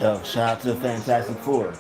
Yo, shout out to the Fantastic Four.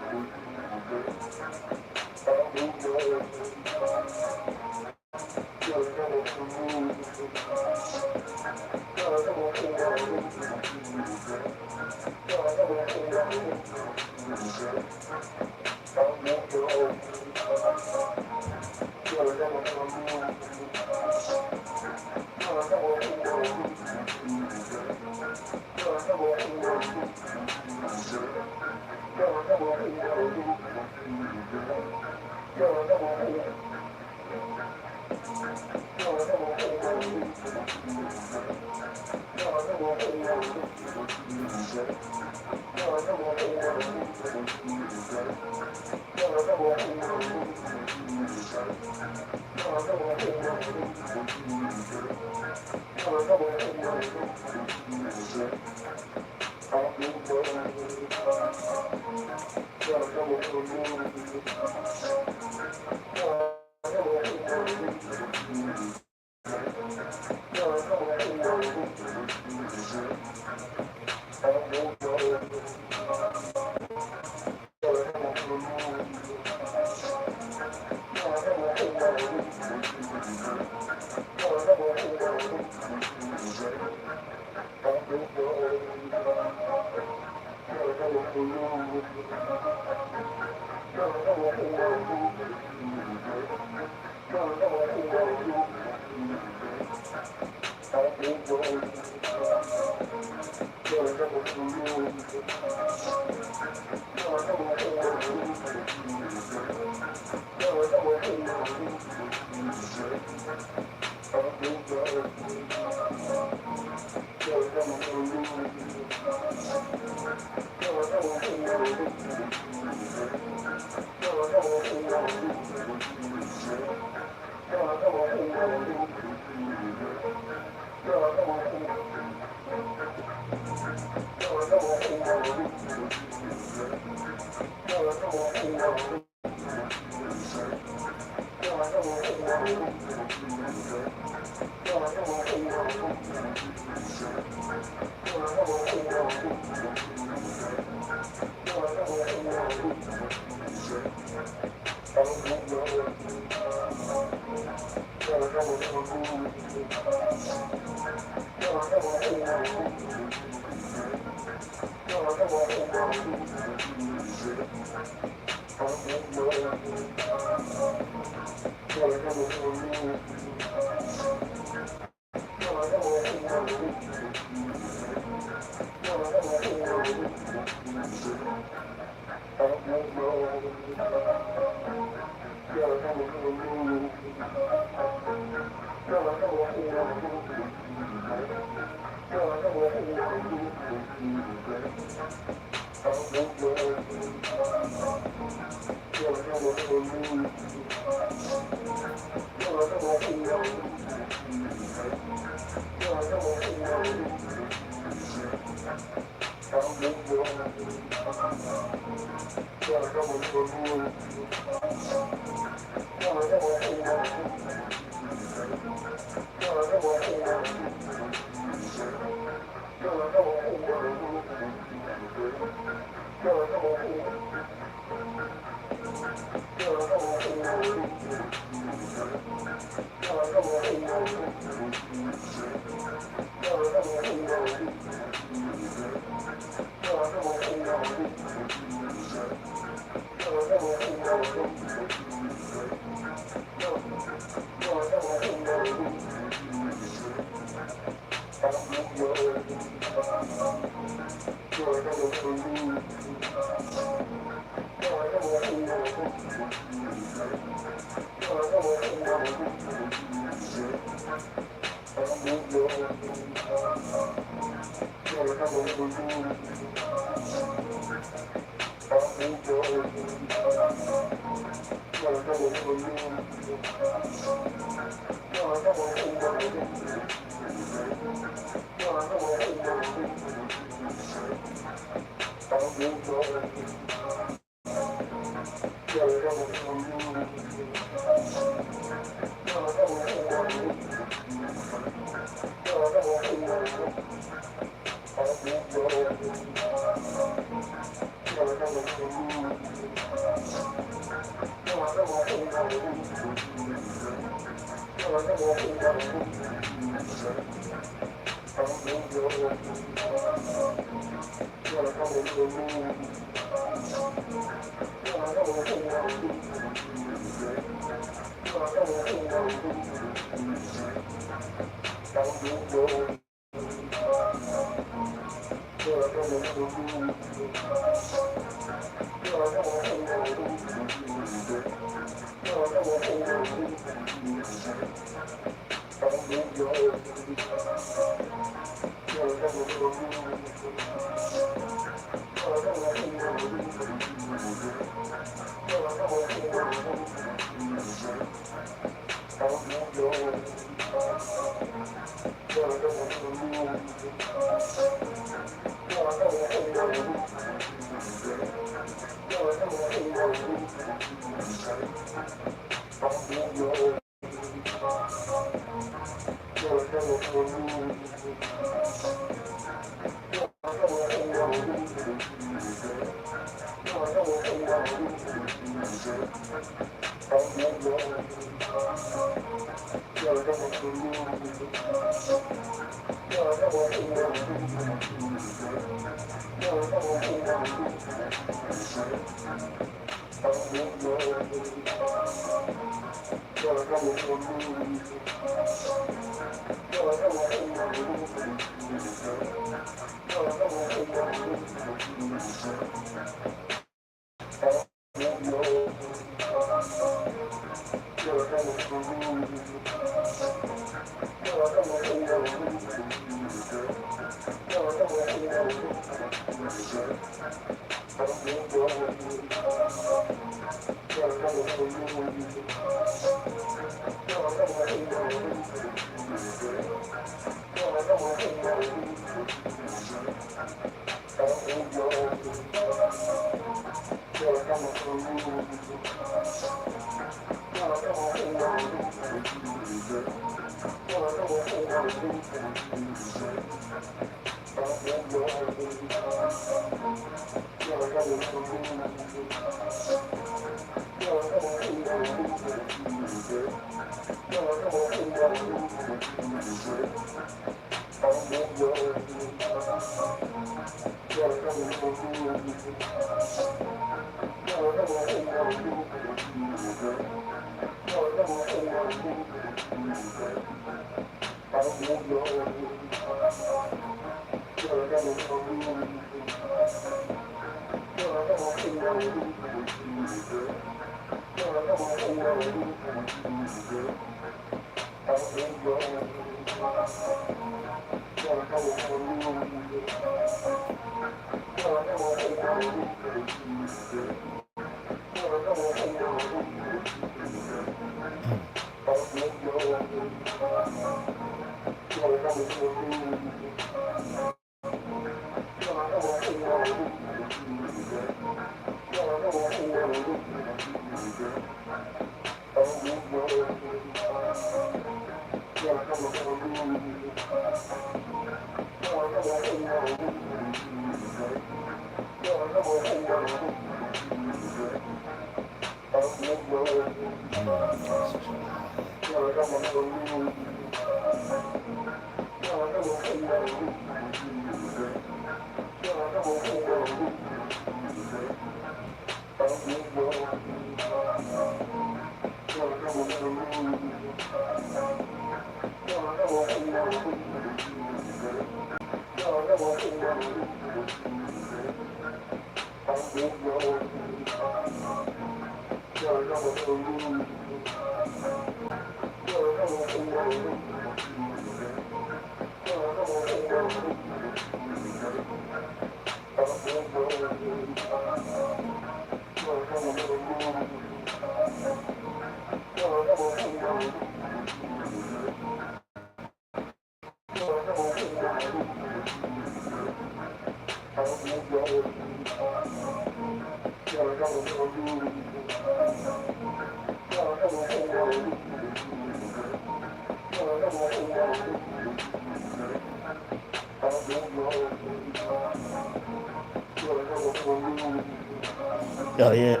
Oh yeah.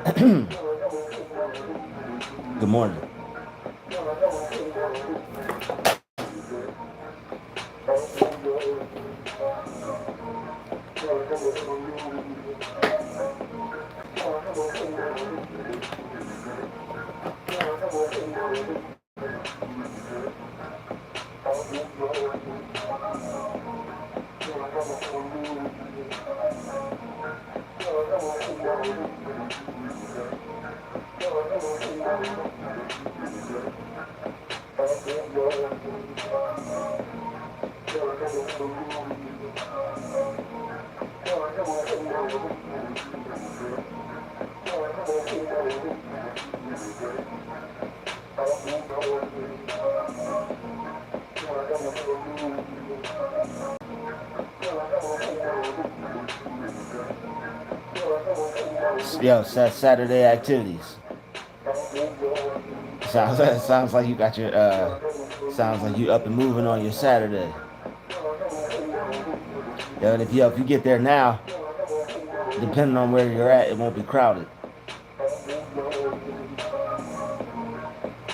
Good morning. Yo, Saturday activities. Sounds like you got your sounds like you up and moving on your Saturday. Yo, and if you get there now, depending on where you're at, it won't be crowded.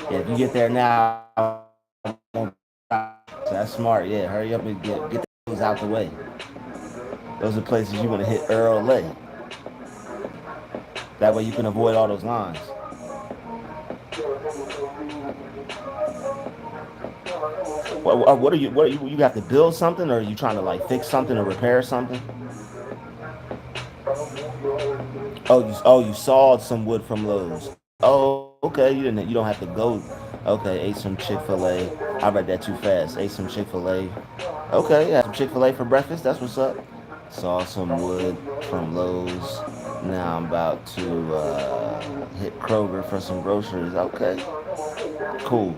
Yeah, if you get there now, it won't be crowded. So that's smart. Yeah, hurry up and get those out the way. Those are places you want to hit early. That way you can avoid all those lines. What are you? What are you have to build something, or are you trying to like fix something or repair something? Oh, you sawed some wood from Lowe's. Oh, okay. You didn't. You don't have to go. Okay, ate some Chick-fil-A. I read that too fast. Ate some Chick-fil-A. Okay, had some Chick-fil-A for breakfast. That's what's up. Saw some wood from Lowe's. Now I'm about to hit Kroger for some groceries. Okay, cool.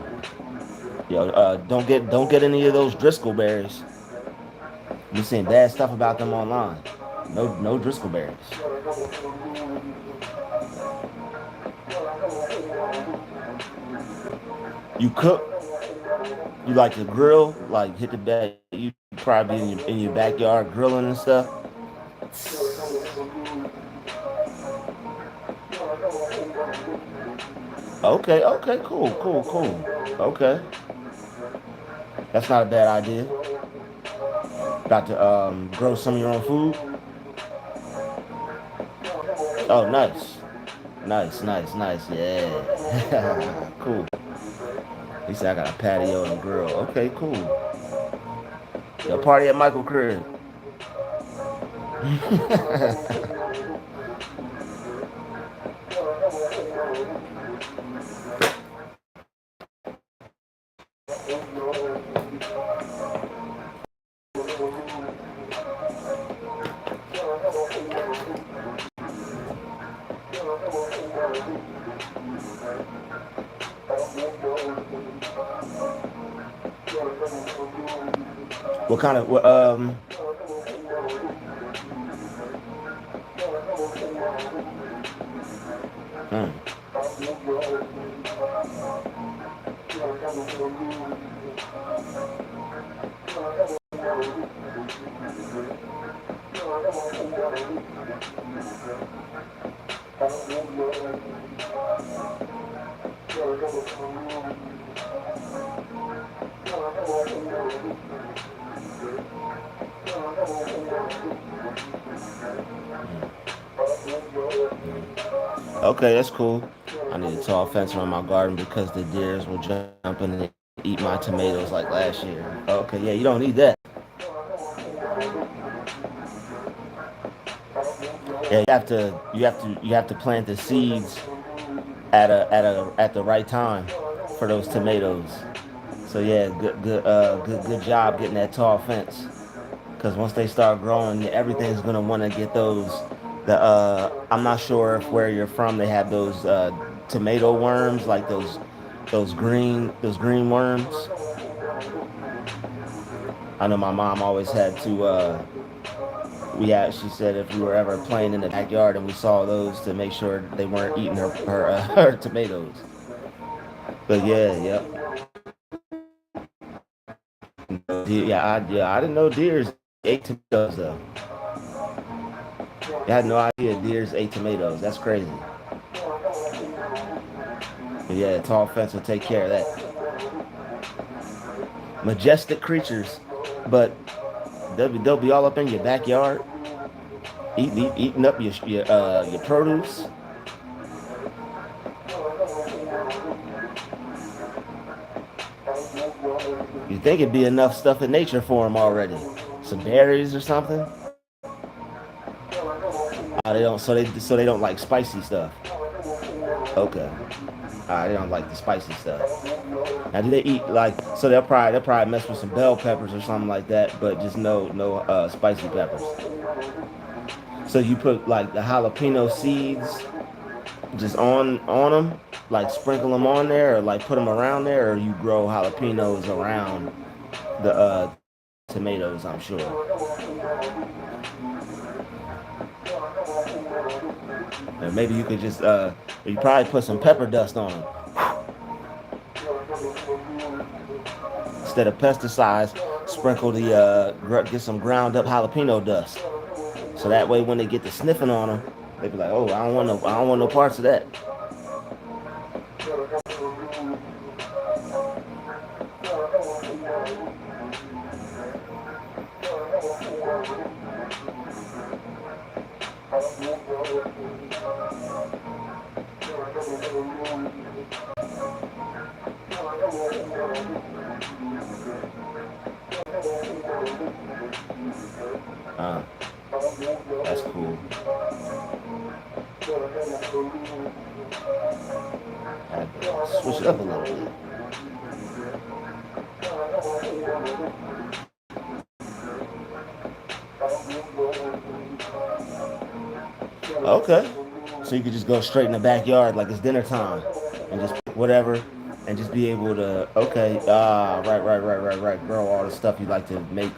Yo, don't get any of those Driscoll berries. You seeing bad stuff about them online. No Driscoll berries. You cook. You like to grill. Like hit the back. You probably in your backyard grilling and stuff. Okay. Okay. Cool. Cool. Cool. Okay. That's not a bad idea. About to grow some of your own food. Oh, nice. Nice. Nice. Nice. Yeah. Cool. He said I got a patio and a grill. Okay. Cool. Yo, party at Michael crib. What kind of hmm. Okay, that's cool. I need a tall fence around my garden because the deers will jump in and eat my tomatoes like last year. Okay, yeah, you don't need that. Yeah, you have to plant the seeds at the right time for those tomatoes. So yeah, good job getting that tall fence. Because once they start growing, everything's gonna want to get those. I'm not sure if where you're from they have those tomato worms, like those green worms. I know my mom always had to. She said if we were ever playing in the backyard and we saw those to make sure they weren't eating her tomatoes. But yeah, yep. Yeah, I didn't know deers ate tomatoes though. I had no idea deers ate tomatoes. That's crazy. But yeah, tall fence will take care of that. Majestic creatures, but they'll be all up in your backyard, eating up your produce. You think it'd be enough stuff in nature for them already? Some berries or something? They don't. So they don't like spicy stuff. Okay. They don't like the spicy stuff. Now, do they eat like? So they'll probably mess with some bell peppers or something like that, but just no spicy peppers. So you put like the jalapeno seeds just on them, like sprinkle them on there, or like put them around there, or you grow jalapenos around the tomatoes. I'm sure. And maybe you could just you probably put some pepper dust on them instead of pesticides. Sprinkle get some ground up jalapeno dust. So that way, when they get to sniffing on them, they be like, "Oh, I don't want no parts of that." Uh, that's cool. I had to switch it up a little bit. Okay. So you could just go straight in the backyard like it's dinner time and just pick whatever and just be able to, okay, right. Grow all the stuff you like to make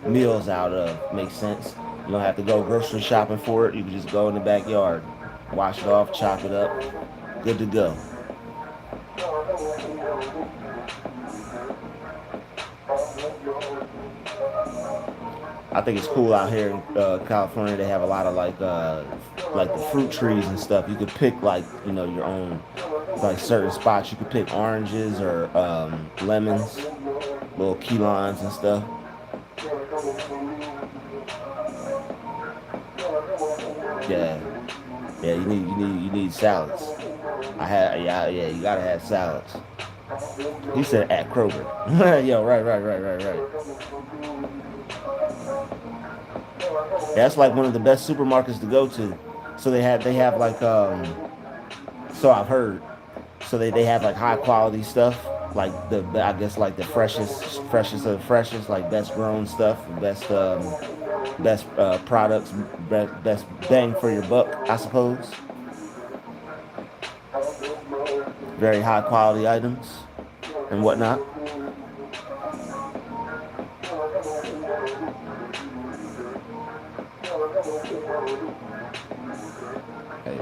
meals out of. Makes sense. You don't have to go grocery shopping for it. You can just go in the backyard, wash it off, chop it up. Good to go. I think it's cool out here in California. They have a lot of like the fruit trees and stuff. You could pick like your own like certain spots. You could pick oranges or lemons, little key limes and stuff. Yeah, yeah. You need salads. I had yeah. You gotta have salads. He said at Kroger. Yo, right. That's like one of the best supermarkets to go to. So they have like so I've heard. So they have like high quality stuff, like the I guess like the freshest of the freshest, like best grown stuff, best products, best bang for your buck, I suppose. Very high quality items and whatnot. Hey.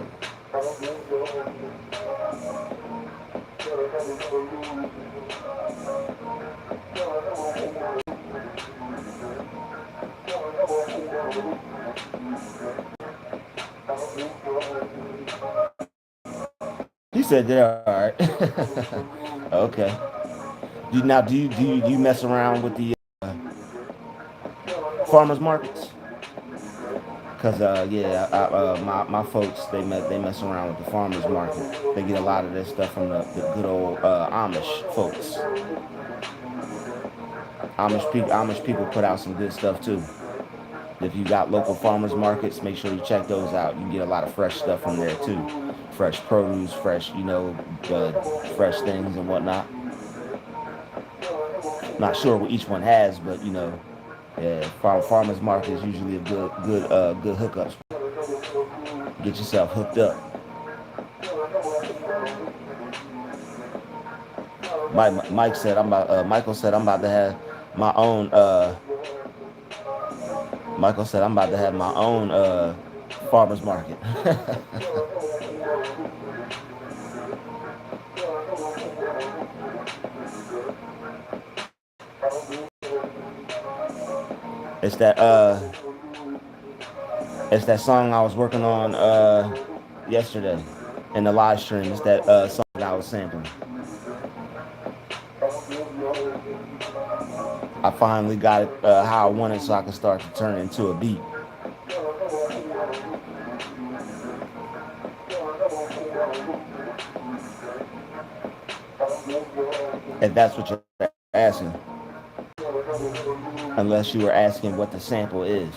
He said they're all right. Okay. Do you mess around with the farmers markets? Cause yeah, my folks they mess around with the farmers market. They get a lot of this stuff from the good old Amish folks. Amish people put out some good stuff too. If you got local farmers markets, make sure you check those out. You can get a lot of fresh stuff from there too. Fresh produce, fresh fresh things and whatnot. Not sure what each one has, but yeah, farmers market is usually a good hookup. Get yourself hooked up. Mike said I'm about. Michael said I'm about to have my own. Michael said I'm about to have my own farmers market. it's that uh, it's that song I was working on yesterday in the live stream. It's that song I was sampling. I finally got it how I wanted, so I can start to turn it into a beat. If that's what you're asking, unless you were asking what the sample is.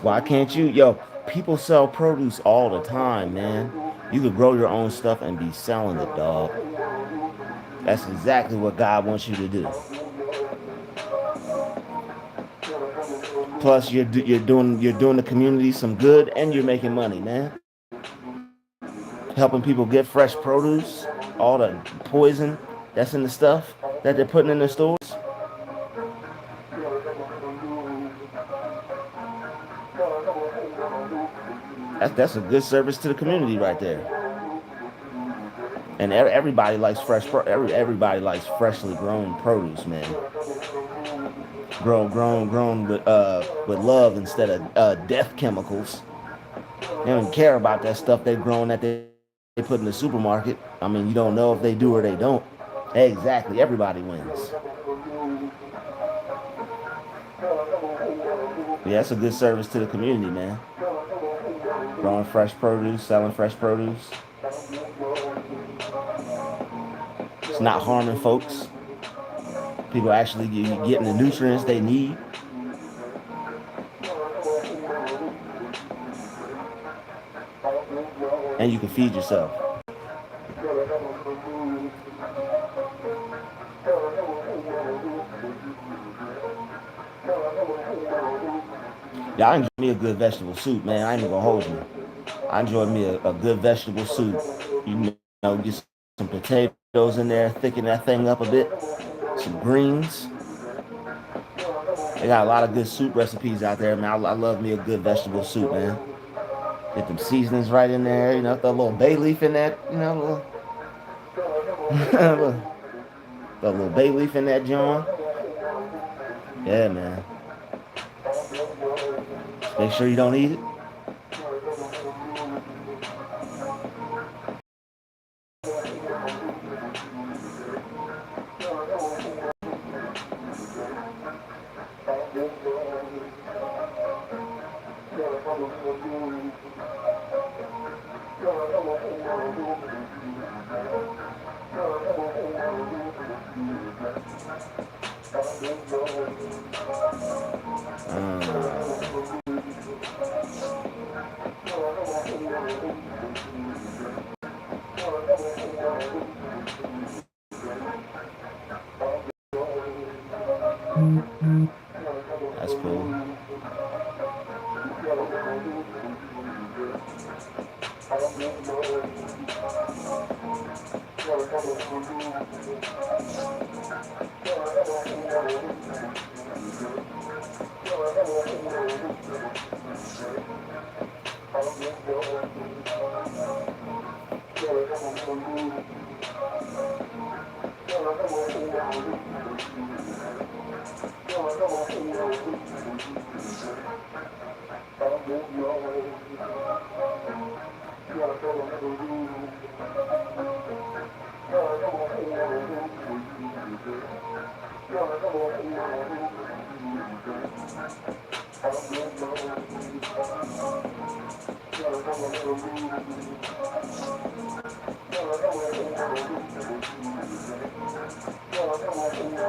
Why can't you? Yo, people sell produce all the time, man. You could grow your own stuff and be selling it, dog. That's exactly what God wants you to do. Plus, you're doing the community some good, and you're making money, man. Helping people get fresh produce, all the poison that's in the stuff that they're putting in the stores. That's a good service to the community right there. And everybody likes everybody likes freshly grown produce, man. Grown with love instead of death chemicals. They don't care about that stuff they've grown that they put in the supermarket. I mean, you don't know if they do or they don't. Exactly, everybody wins. Yeah, that's a good service to the community, man. Growing fresh produce, selling fresh produce. It's not harming folks. People actually getting the nutrients they need. And you can feed yourself. Yeah, I enjoy me a good vegetable soup, man. I ain't even gonna hold you. I enjoy me a good vegetable soup. You know, get some potatoes in there, thicken that thing up a bit. Some greens. They got a lot of good soup recipes out there, man. I love me a good vegetable soup, man. Get them seasonings right in there, you know, throw a little bay leaf in that, you know, throw a little bay leaf in that joint. Yeah, man. Make sure you don't eat it. That's cool.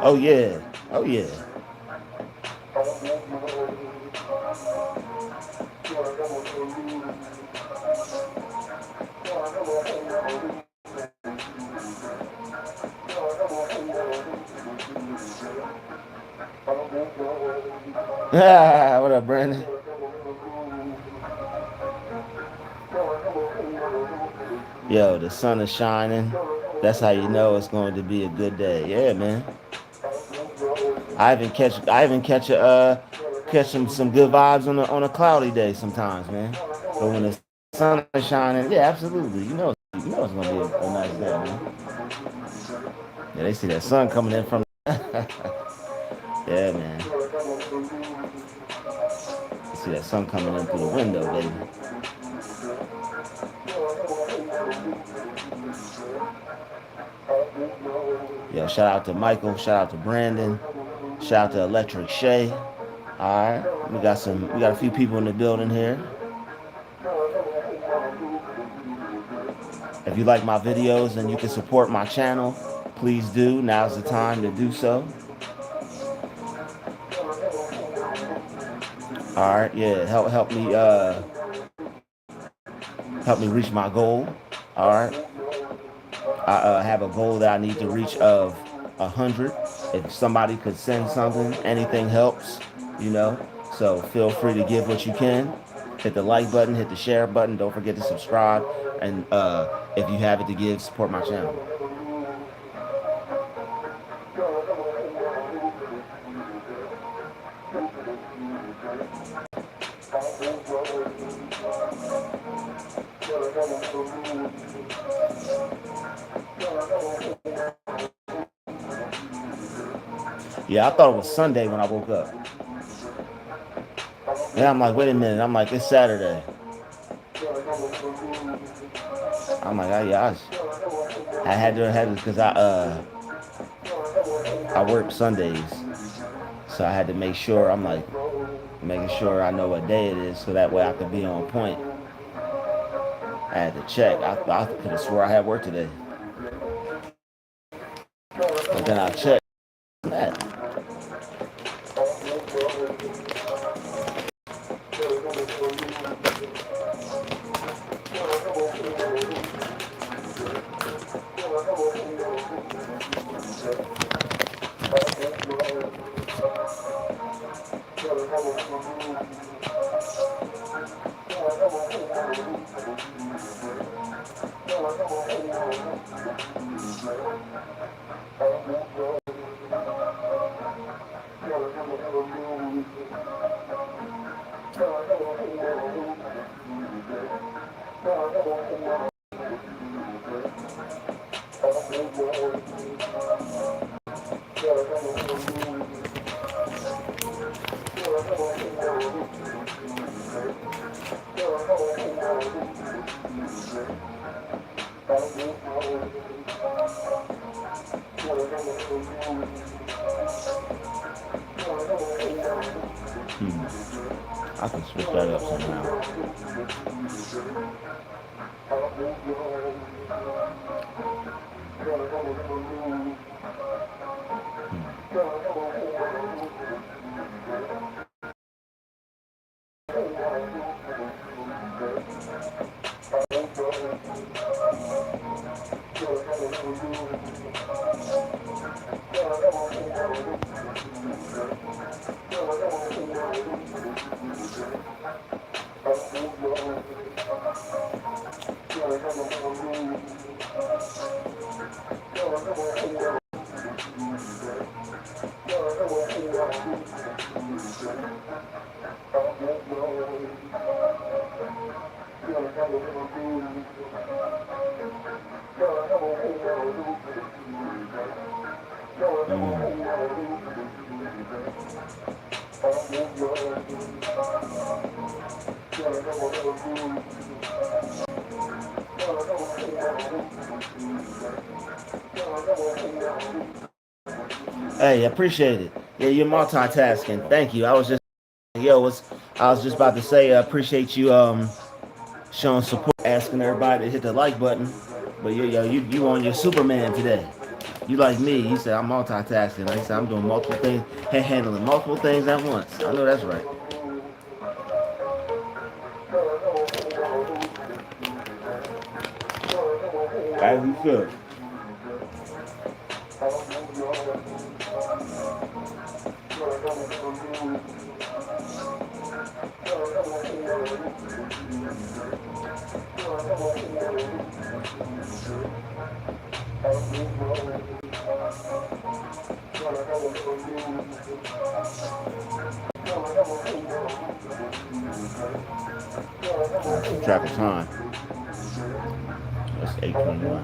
Oh yeah. Oh yeah. What up, Brandon? Yo, the sun is shining. That's how you know it's going to be a good day. Yeah, man. I even catch some good vibes on a cloudy day sometimes, man. But when the sun is shining, yeah, absolutely. You know it's gonna be a nice day, man. Yeah, they see that sun coming in from. Yeah, man. You see that sun coming in through the window, baby. Yeah, shout out to Michael, shout out to Brandon, shout out to Electric Shay. All right, we got a few people in the building here. If you like my videos and you can support my channel, please do. Now's the time to do so. All right, yeah, help me reach my goal. All right, I have a goal that I need to reach of 100. If somebody could send something, anything helps. You know, So feel free to give what you can. Hit the like button, hit the share button. Don't forget to subscribe. And if you have it to give, support my channel. Yeah, I thought it was Sunday when I woke up. And I'm like, wait a minute. I'm like, it's Saturday. I'm like, I had to because I work Sundays, so I had to make sure. I'm like making sure I know what day it is, so that way I could be on point. I had to check. I could have swore I had work today, but then I checked. That. I can switch that up somehow. Hey, appreciate it. Yeah, you're multitasking. Thank you. I was just about to say, I appreciate you showing support, asking everybody to hit the like button. But you on your Superman today. You like me. You said I'm multitasking. Like I said, I'm doing multiple things, handling multiple things at once. I know that's right. As you should. Keep track of time. That's 8:21.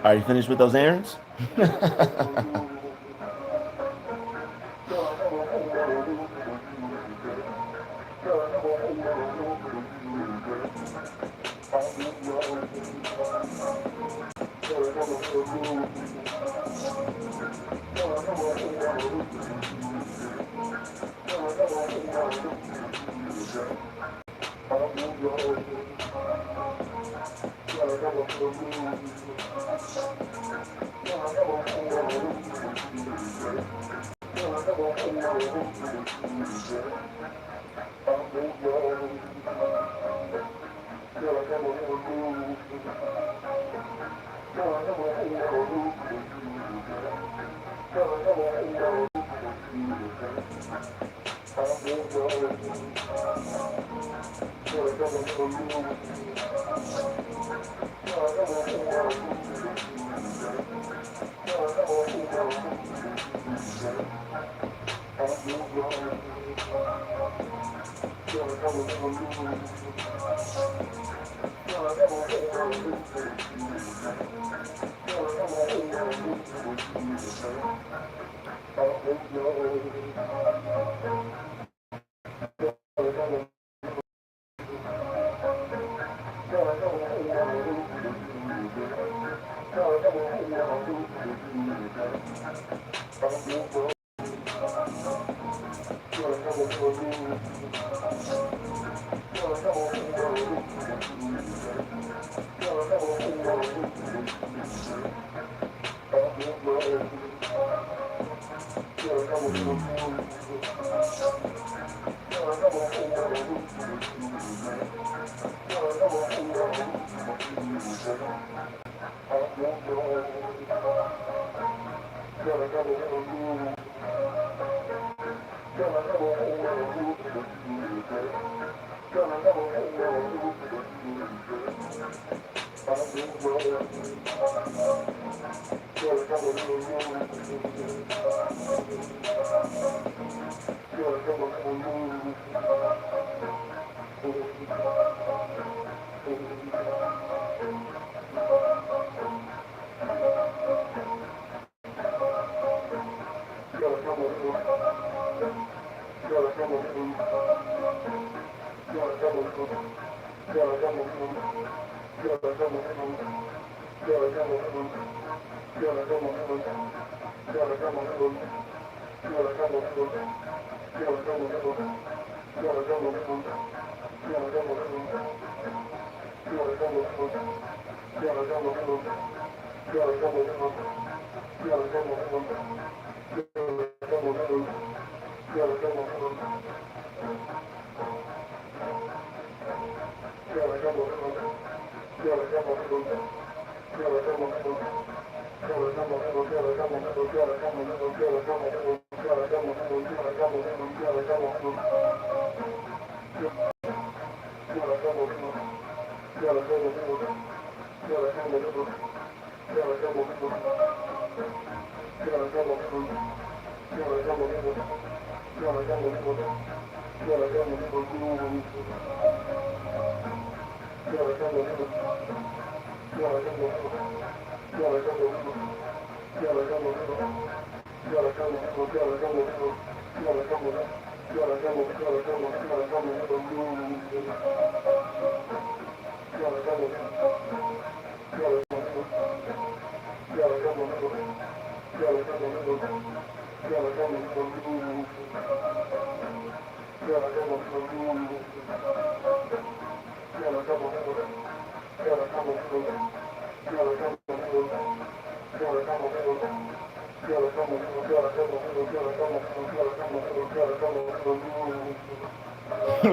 Are you finished with those errands?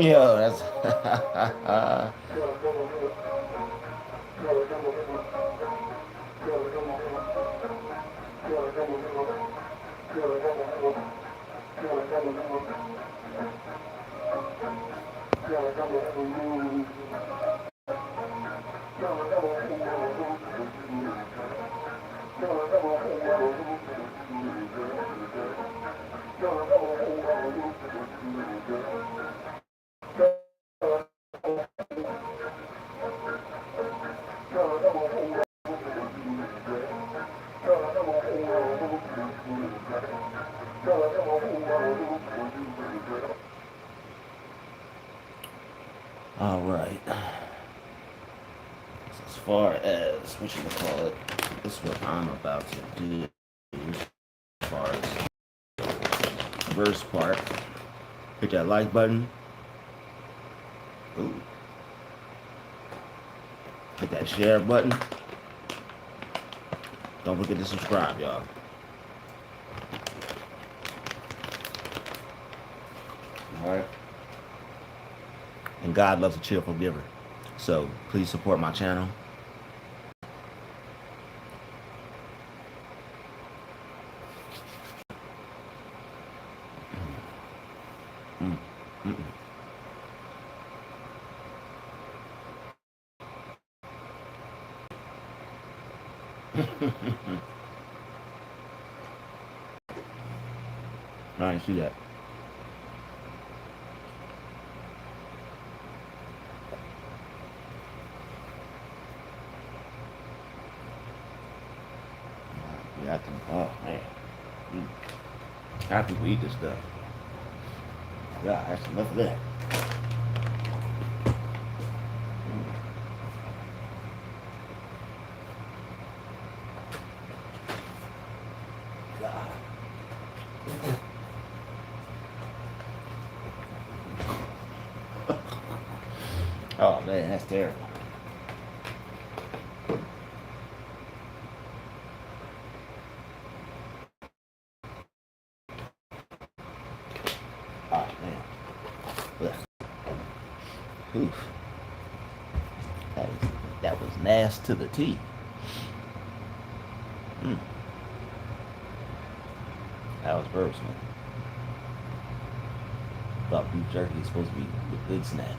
Yo, that's all right. This is far as what you call it, this is what I'm about to do. As far as verse part, hit that like button. Ooh. Hit that share button. Don't forget to subscribe, y'all. Alright. And God loves a cheerful giver. So please support my channel. I didn't see that. Yeah, I think, oh man. How people eat this stuff? Yeah, that's enough of that. God. Oh man, that's terrible. Oh man. Ugh. Oof. That was nasty to the teeth. That was personal. Thought beef jerky is supposed to be a good snack.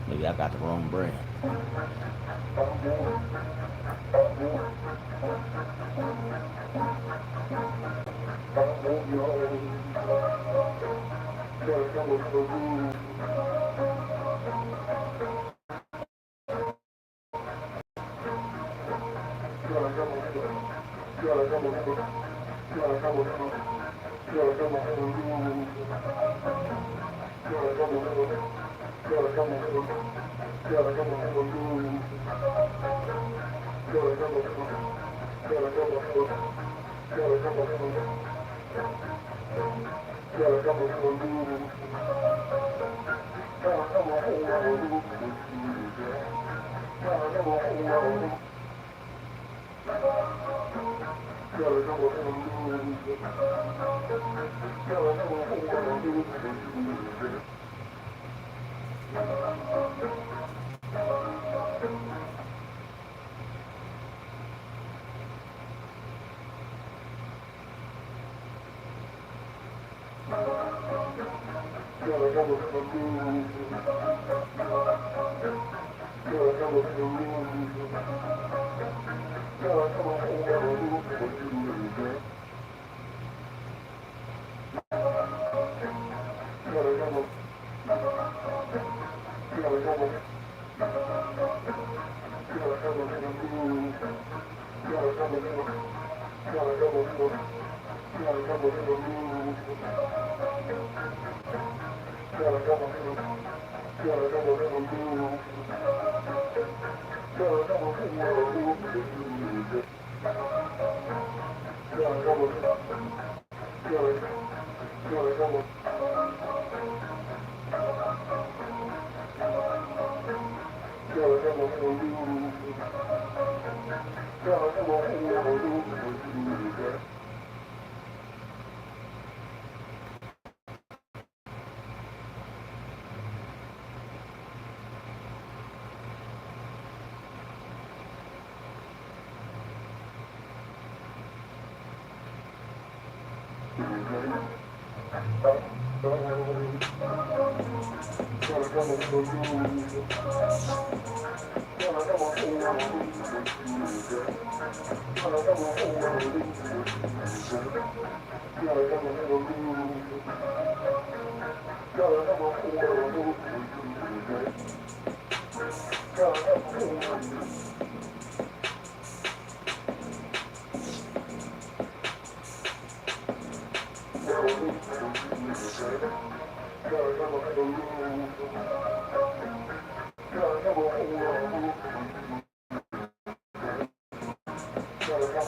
Maybe I got the wrong brand.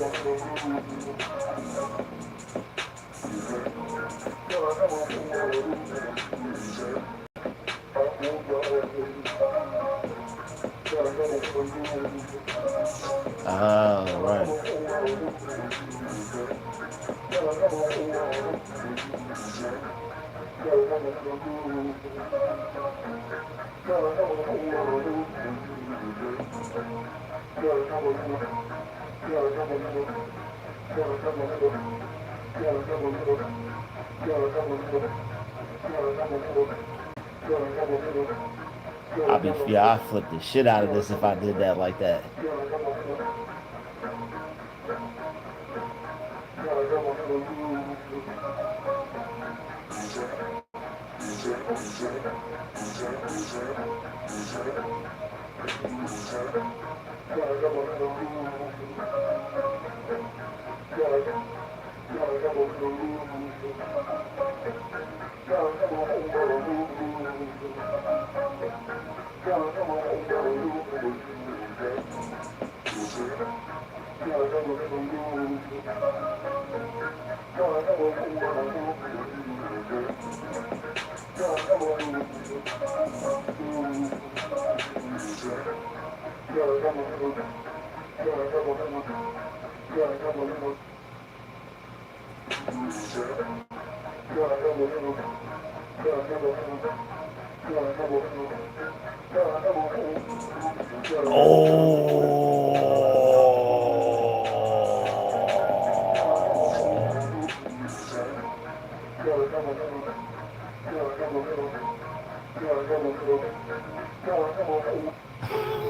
Oh, right. Yeah, I flip the shit out of this if I did that like that.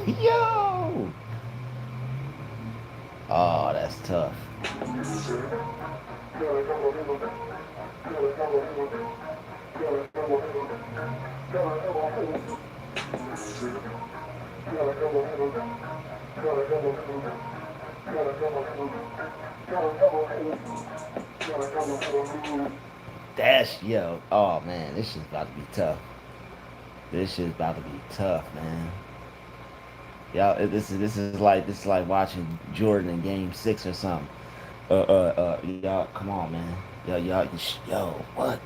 Yo! Oh, that's tough. That's yo. Oh man, this shit's about to be tough. This shit's about to be tough, man. Y'all, this is like watching Jordan in Game 6 or something. Y'all, come on, man. Yo, what?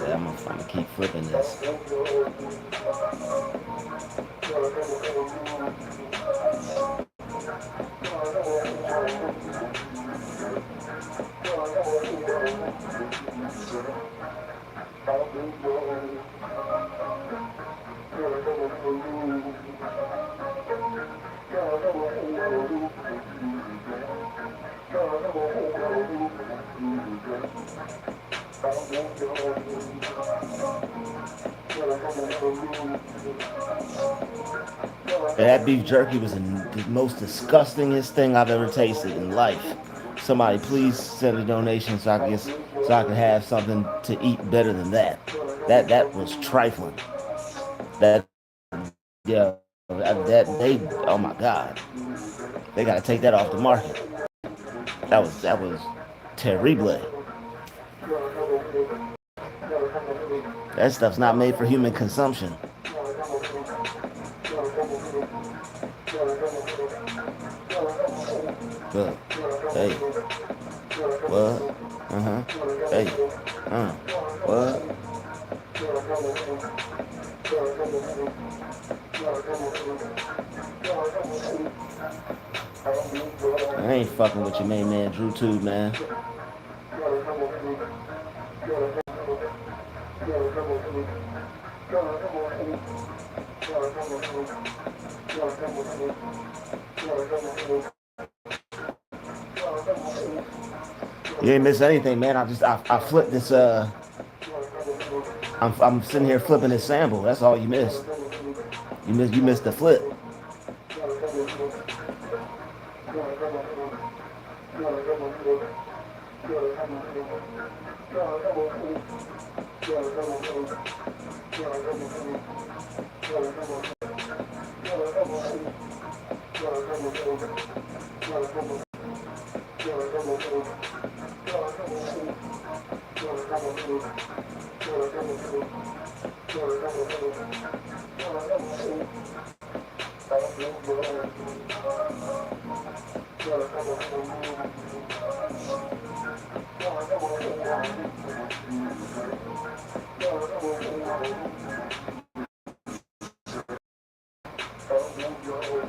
Yeah, I'm gonna keep flipping this. That beef jerky was the most disgustingest thing I've ever tasted in life. Somebody please send a donation so I can have something to eat better than that. That was trifling. That yeah that they oh my god, they got to take that off the market. That was terrible. That stuff's not made for human consumption. Look, hey, what? Hey, what? I ain't fucking with your main man, Drutube, man. You ain't miss anything, man. I flipped this. I'm sitting here flipping this sample. That's all you missed. You missed the flip.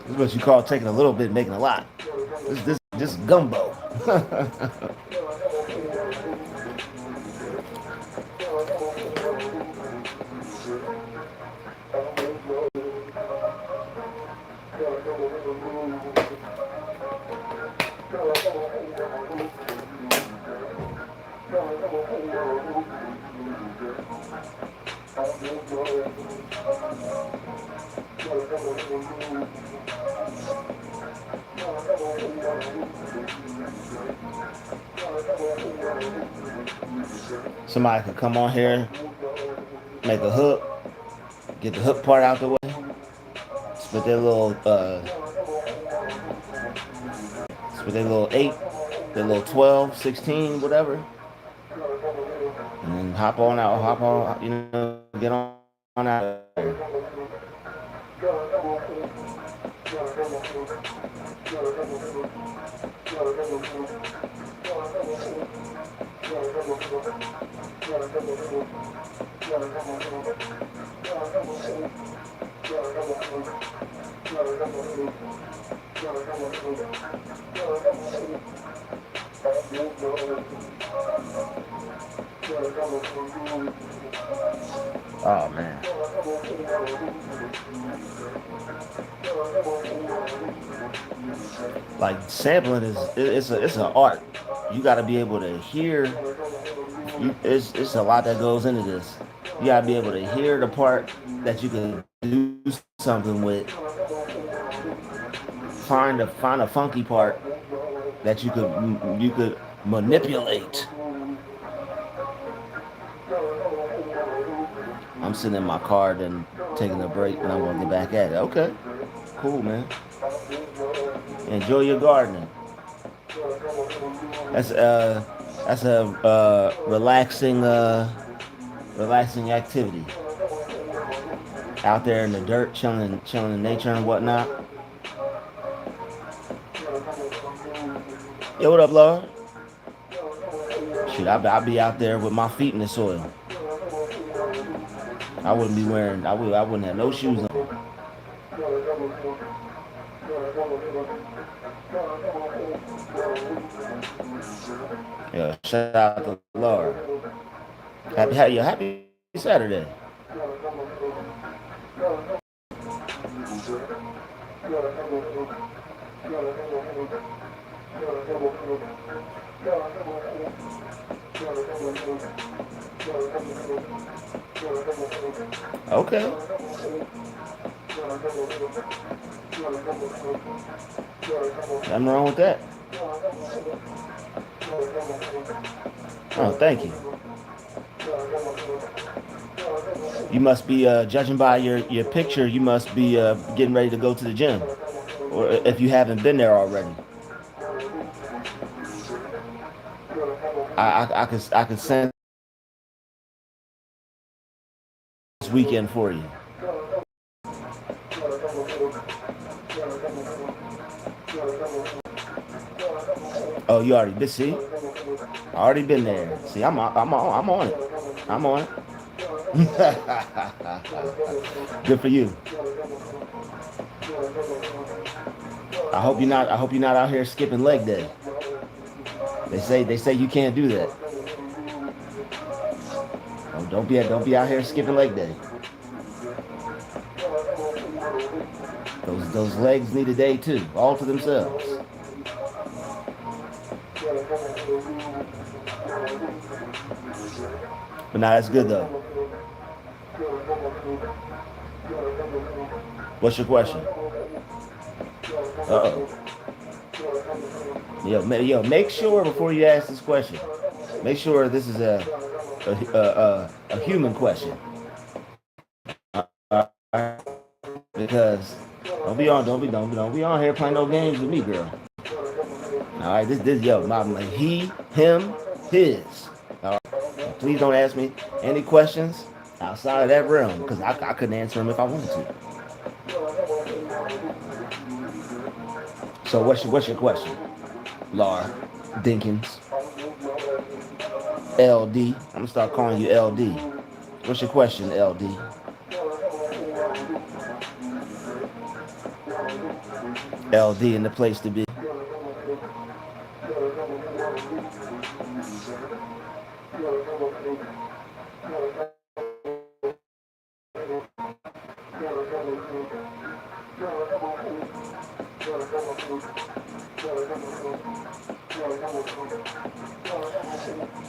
This is what you call taking a little bit, making a lot. This gumbo. Somebody could come on here, make a hook, get the hook part out the way, split their little 8, their little 12, 16, whatever, and then hop on, get on out of there. Oh man. Like sampling it's an art. You got to be able to hear. It's a lot that goes into this. You got to be able to hear the part that you can do something with. Find a funky part that you could manipulate. I'm sitting in my car and taking a break, and I'm gonna get back at it. Okay, cool, man. Enjoy your gardening. That's a relaxing activity. Out there in the dirt, chilling in nature and whatnot. Yo, what up, Lord? Shit, I'll be out there with my feet in the soil. I wouldn't be wearing. I wouldn't have no shoes on. Yeah, shout out to Lord. Happy Saturday. Okay. Nothing wrong with that. Oh, thank you. You must be judging by your picture. You must be getting ready to go to the gym, or if you haven't been there already. I could send this weekend for you. Oh, you already been? See, I already been there. See, I'm on it. I'm on it. Good for you. I hope you're not out here skipping leg day. They say you can't do that. Oh, don't be out here skipping leg day. Those legs need a day too, all to themselves. But nah, that's good though. What's your question? Uh oh. Yo, make sure before you ask this question, make sure this is a human question. Because don't be on here playing no games with me, girl. All right, this yo, my he, him, his. All right, please don't ask me any questions outside of that realm because I couldn't answer them if I wanted to. So what's your question, Lar Dinkins, LD? I'm gonna start calling you LD. What's your question, LD? LD in the place to be.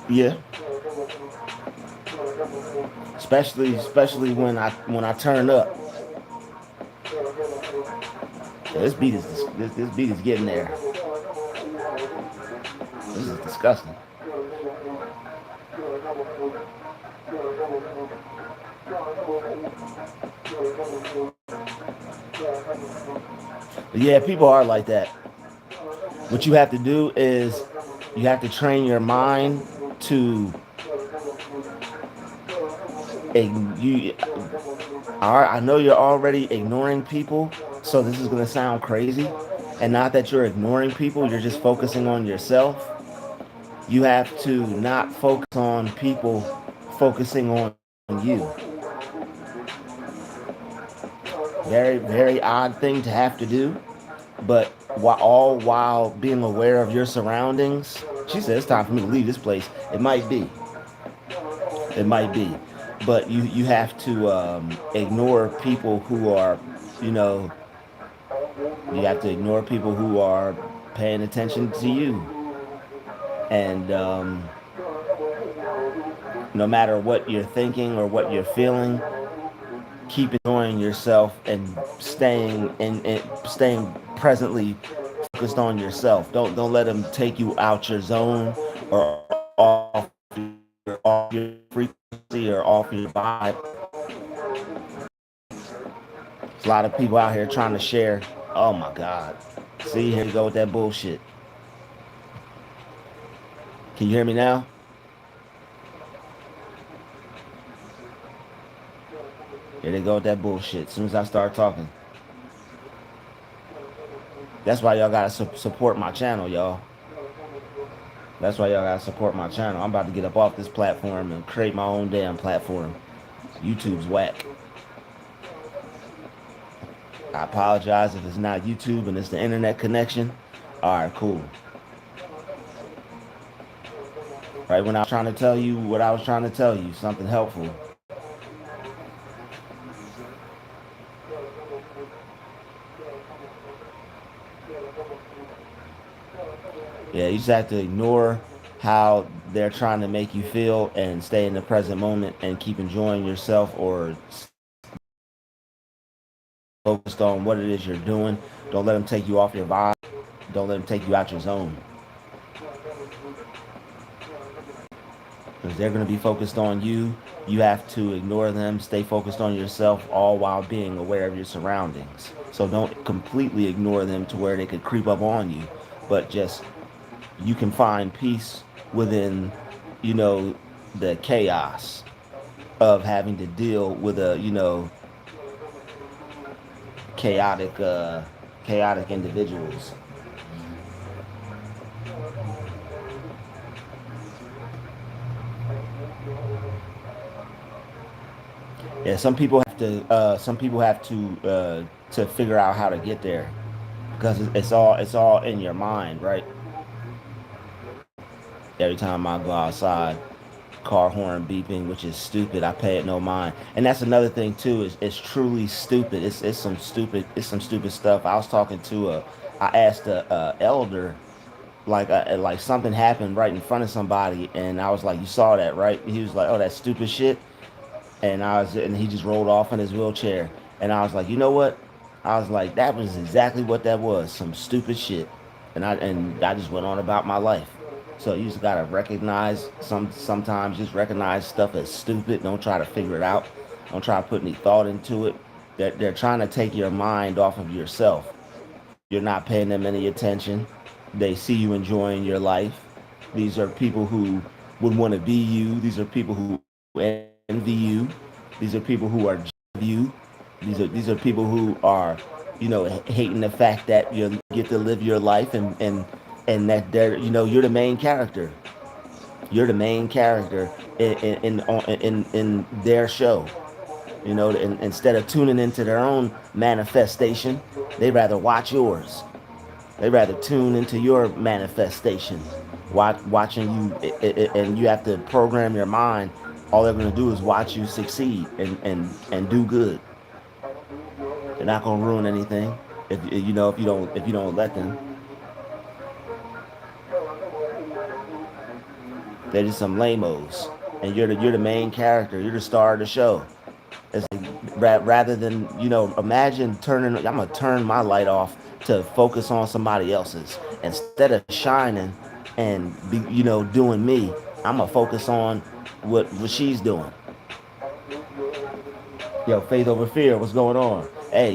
Yeah, especially when I turn up. Yeah, this beat is getting there. This is disgusting. But yeah, people are like that. What you have to do is you have to train your mind to you. I know you're already ignoring people, so this is gonna sound crazy. And not that you're ignoring people, you're just focusing on yourself. You have to not focus on people, focusing on you. Very odd thing to have to do, but while being aware of your surroundings. She said it's time for me to leave this place. It might be. It might be. But you have to ignore people who are, you know, you have to ignore people who are paying attention to you. And no matter what you're thinking or what you're feeling, keep enjoying yourself and staying presently focused on yourself. Don't let them take you out your zone or off your frequency or off your vibe. There's a lot of people out here trying to share. Oh my God. See, here you go with that bullshit. Can you hear me now? Here they go with that bullshit. As soon as I start talking. That's why y'all gotta support my channel, y'all. That's why y'all gotta support my channel. I'm about to get up off this platform and create my own damn platform. YouTube's whack. I apologize if it's not YouTube and it's the internet connection. Alright, cool. Right when I was trying to tell you what I was trying to tell you, something helpful. Yeah, you just have to ignore how they're trying to make you feel and stay in the present moment and keep enjoying yourself or focused on what it is you're doing. Don't let them take you off your vibe. Don't let them take you out your zone. Because they're going to be focused on you. You have to ignore them, stay focused on yourself, all while being aware of your surroundings. So don't completely ignore them to where they could creep up on you, but just you can find peace within, you know, the chaos of having to deal with a, chaotic, chaotic individuals. Yeah, some people have to. Some people have to figure out how to get there because it's all in your mind, right? Every time I go outside, car horn beeping, which is stupid. I pay it no mind, and that's another thing too. Is it's truly stupid. It's some stupid stuff. I was talking to a. I asked a elder like something happened right in front of somebody, and I was like, "You saw that, right?" He was like, "Oh, that stupid shit." And he just rolled off in his wheelchair. And I was like, you know what? I was like, that was exactly what that was, some stupid shit. And I just went on about my life. So you just gotta recognize sometimes just recognize stuff as stupid. Don't try to figure it out. Don't try to put any thought into it. They're trying to take your mind off of yourself. You're not paying them any attention. They see you enjoying your life. These are people who would want to be you. These are people who envy you. These are people who are jealous of you. These are people who are, hating the fact that you get to live your life and that they're, you're the main character. You're the main character in their show. Instead of tuning into their own manifestation, they rather watch yours. They rather tune into your manifestation, watching you, and you have to program your mind. All they're gonna do is watch you succeed and do good. They're not gonna ruin anything if you don't let them. They're just some lamos, and you're the main character. You're the star of the show. It's like, rather than imagine turning. I'm gonna turn my light off to focus on somebody else's instead of shining and be doing me. I'm gonna focus on what she's doing. Yo, faith over fear. What's going on? Hey,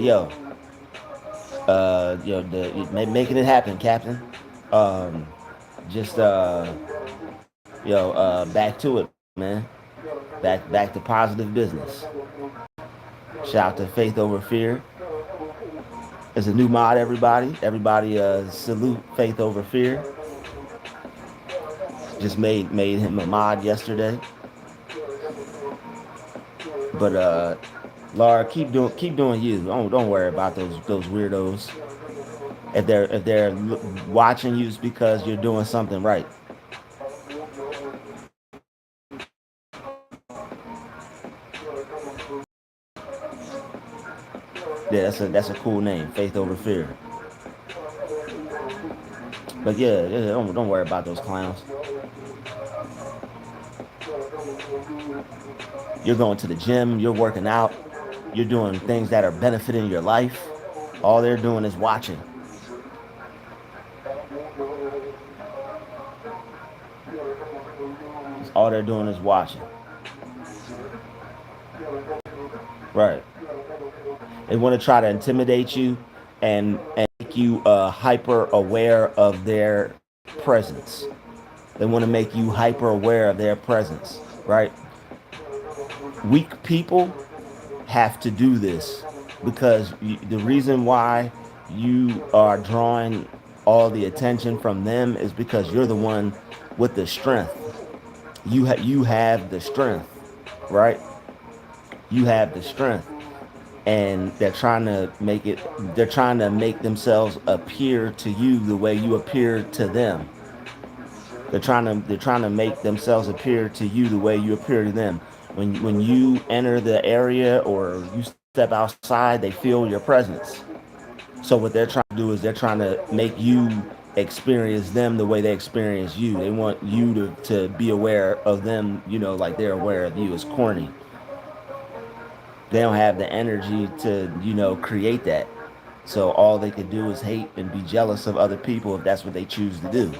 making it happen, Captain. Um, just back to it, man. Back to positive business. Shout out to Faith Over Fear. There's a new mod, everybody. Everybody, salute Faith Over Fear. Just made him a mod yesterday. But Laura, keep doing you. Don't worry about those weirdos. If they're watching you, it's because you're doing something right. Yeah, that's a cool name, Faith Over Fear. But yeah, don't worry about those clowns. You're going to the gym, you're working out, you're doing things that are benefiting your life. All they're doing is watching. All they're doing is watching. Right. They want to try to intimidate you and make you hyper aware of their presence. They want to make you hyper aware of their presence, right? Weak people have to do this because the reason why you are drawing all the attention from them is because you're the one with the strength. You have the strength, right? You have the strength, and they're trying to make themselves appear to you the way you appear to them. They're trying to make themselves appear to you the way you appear to them. When you enter the area or you step outside, they feel your presence. So what they're trying to do is they're trying to make you experience them the way they experience you. They want you to be aware of them, like they're aware of you. It's corny. They don't have the energy to, create that. So all they could do is hate and be jealous of other people if that's what they choose to do.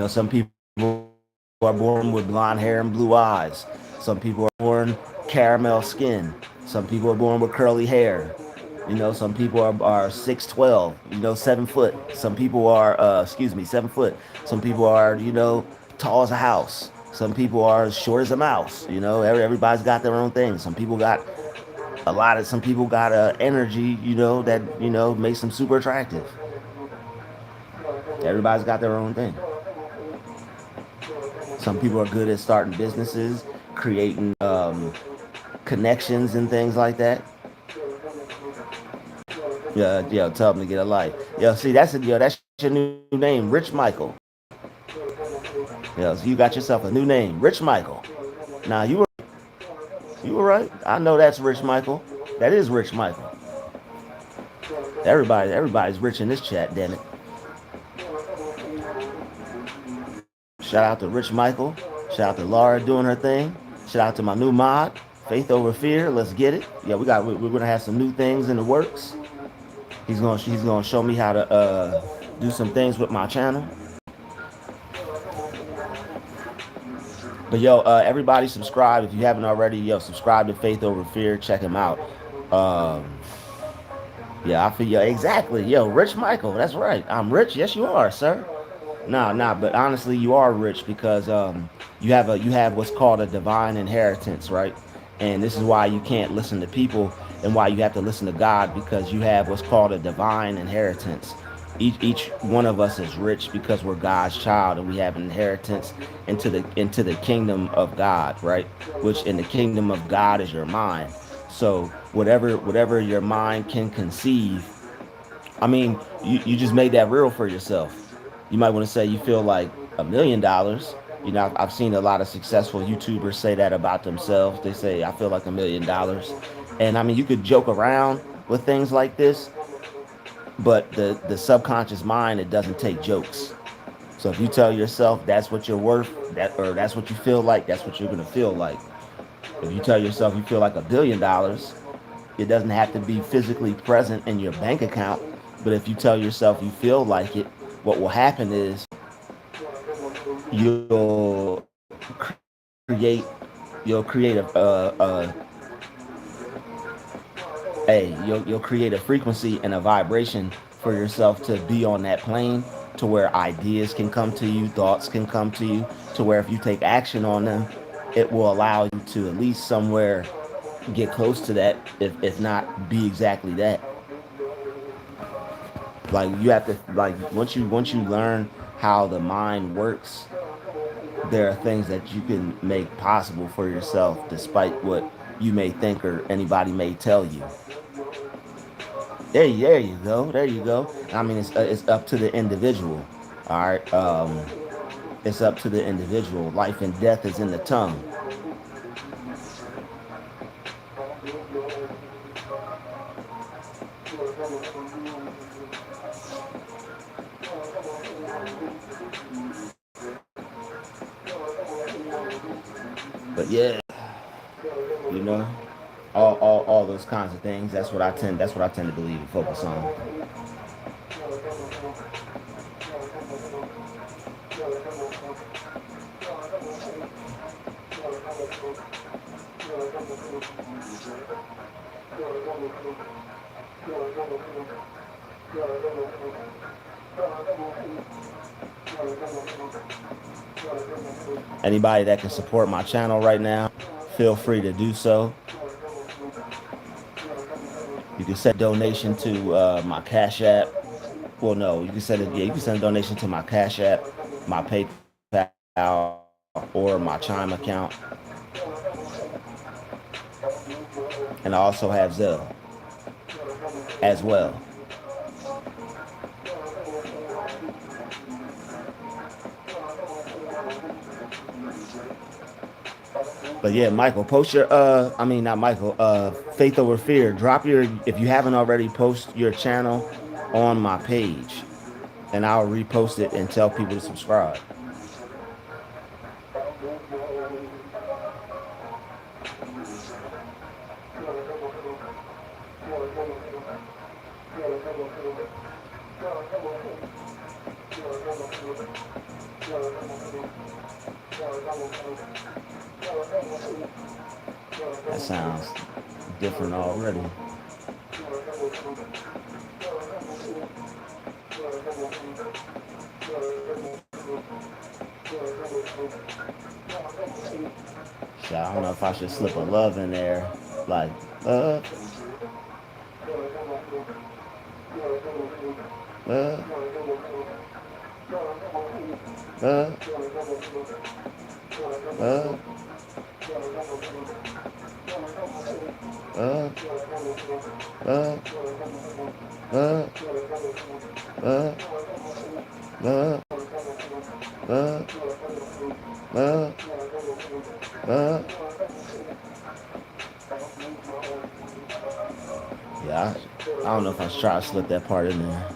Some people are born with blonde hair and blue eyes. Some people are born caramel skin. Some people are born with curly hair. Some people are 6'12", 7 foot. Some people are, 7 foot. Some people are, tall as a house. Some people are short as a mouse. Everybody's got their own thing. Some people got energy, that, makes them super attractive. Everybody's got their own thing. Some people are good at starting businesses, creating connections and things like that. Yeah, tell them to get a life. See, that's your new name, Rich Michael. So you got yourself a new name, Rich Michael. Now you were right. I know that's Rich Michael. That is Rich Michael. Everybody's rich in this chat, damn it. Shout out to Rich Michael. Shout out to Laura doing her thing. Shout out to my new mod, Faith Over Fear. Let's get it. Yeah, we're gonna have some new things in the works. He's gonna show me how to do some things with my channel. But everybody subscribe if you haven't already. Subscribe to Faith Over Fear. Check him out. Um, I feel exactly. Rich Michael. That's right. I'm rich. Yes, you are, sir. Nah. But honestly, you are rich because you have what's called a divine inheritance, right? And this is why you can't listen to people and why you have to listen to God, because you have what's called a divine inheritance. Each one of us is rich because we're God's child and we have an inheritance into the kingdom of God, right? Which in the kingdom of God is your mind. So whatever your mind can conceive, I mean, you just made that real for yourself. You might want to say you feel like $1 million. I've seen a lot of successful YouTubers say that about themselves. They say, I feel like $1 million. And I mean, you could joke around with things like this, but the subconscious mind, it doesn't take jokes. So if you tell yourself that's what you're worth, or that's what you feel like, that's what you're gonna feel like. If you tell yourself you feel like $1 billion, it doesn't have to be physically present in your bank account. But if you tell yourself you feel like it, what will happen is you'll create you'll create you'll create a frequency and a vibration for yourself to be on that plane, to where ideas can come to you, thoughts can come to you, to where if you take action on them, it will allow you to at least somewhere get close to that, if not be exactly that. Like you have to, like, once you learn how the mind works, there are things that you can make possible for yourself despite what you may think or anybody may tell you. There you go. There you go. I mean, it's up to the individual. All right. It's up to the individual. Life and death is in the tongue. But yeah, you know, all those kinds of things. That's what I tend to believe and focus on. Anybody that can support my channel right now, feel free to do so. You can send a donation to my Cash App. Well, no, you can send it. Yeah, you can send a donation to my Cash App, my PayPal, or my Chime account. And I also have Zelle as well. But yeah, Michael, post your I mean not Michael, Faith Over Fear. Drop your, if you haven't already, post your channel on my page and I'll repost it and tell people to subscribe. That sounds different already. Shit, I don't know if I should slip a love in there. Like, uh, uh, uh, uh, uh, uh, uh, uh, uh, uh, uh, uh. Yeah, I don't know if I should try to slip that part in there.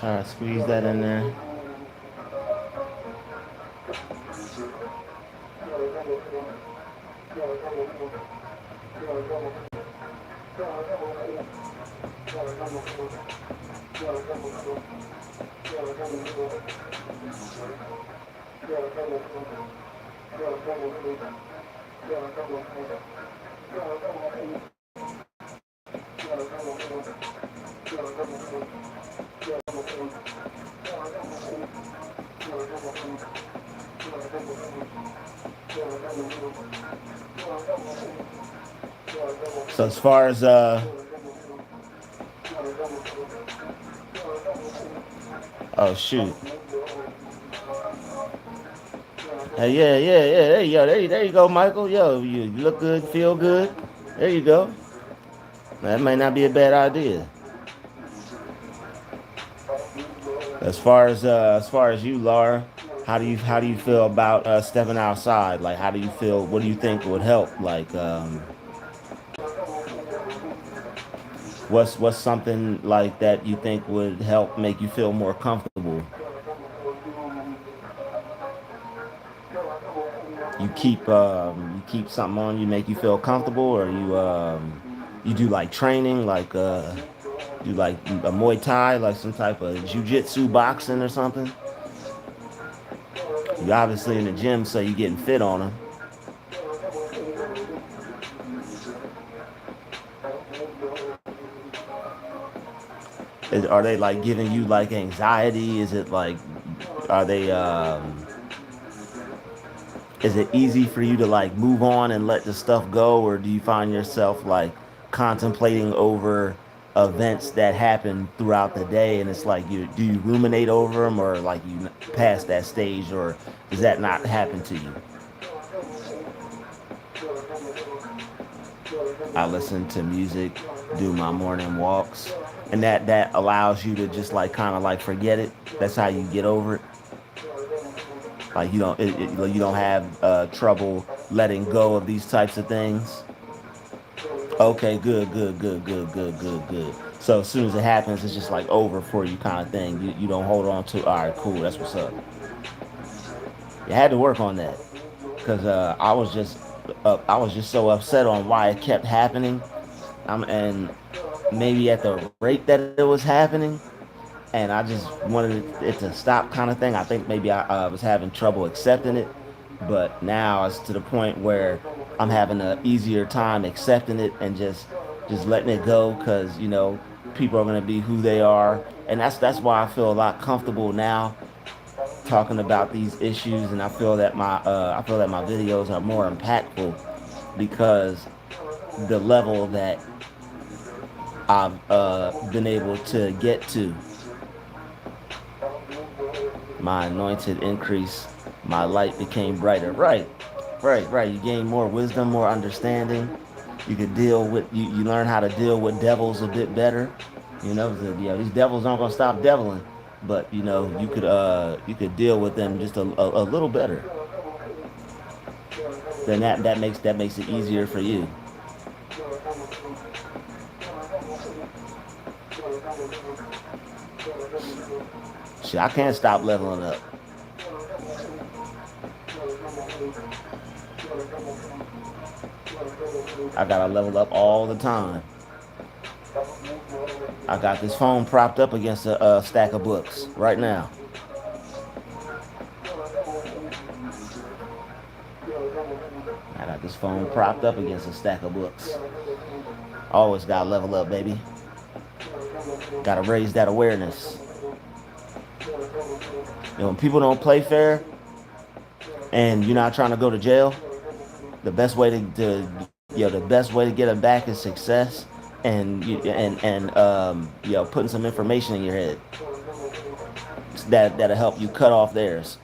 Try to squeeze that in there. So as far as oh shoot. Hey, yeah, yeah, yeah. There you go. There you go, Michael. Yo, you look good, feel good. There you go. That may not be a bad idea. As far as you, Laura, how do you feel about stepping outside? Like, how do you feel? What do you think would help? Like, what's something like that you think would help make you feel more comfortable? You keep something on you make you feel comfortable, or you do like training, like do like a Muay Thai, like some type of jiu-jitsu boxing or something. You obviously in the gym, so you getting fit on them. Are they like giving you like anxiety? Is it like, are they is it easy for you to like move on and let the stuff go, or do you find yourself like contemplating over events that happen throughout the day, and it's like, you do you ruminate over them, or like you pass that stage, or does that not happen to you? I listen to music, do my morning walks, and that allows you to just like kind of like forget it. That's how you get over it. Like you don't have trouble letting go of these types of things. Okay, good, good, good, good, good, good, good. So as soon as it happens, it's just like over for you, kind of thing. You don't hold on to. All right, cool. That's what's up. You had to work on that because I was just so upset on why it kept happening. And maybe at the rate that it was happening, and I just wanted it to stop, kind of thing. I think maybe I was having trouble accepting it, but now it's to the point where I'm having an easier time accepting it and just letting it go, because people are going to be who they are, and that's why I feel a lot comfortable now talking about these issues, and I feel that my videos are more impactful because the level that I've been able to get to. My anointed increase, my light became brighter. Right, right, right. You gain more wisdom, more understanding. You can deal with you learn how to deal with devils a bit better. These devils aren't gonna stop deviling, but you could deal with them just a little better. Then that makes it easier for you. Shit, I can't stop leveling up. I gotta level up all the time. I got this phone propped up against a stack of books right now. I got this phone propped up against a stack of books. Always gotta level up, baby. Gotta raise that awareness. When people don't play fair and you're not trying to go to jail, the best way the best way to get them back is success, and putting some information in your head that'll help you cut off theirs.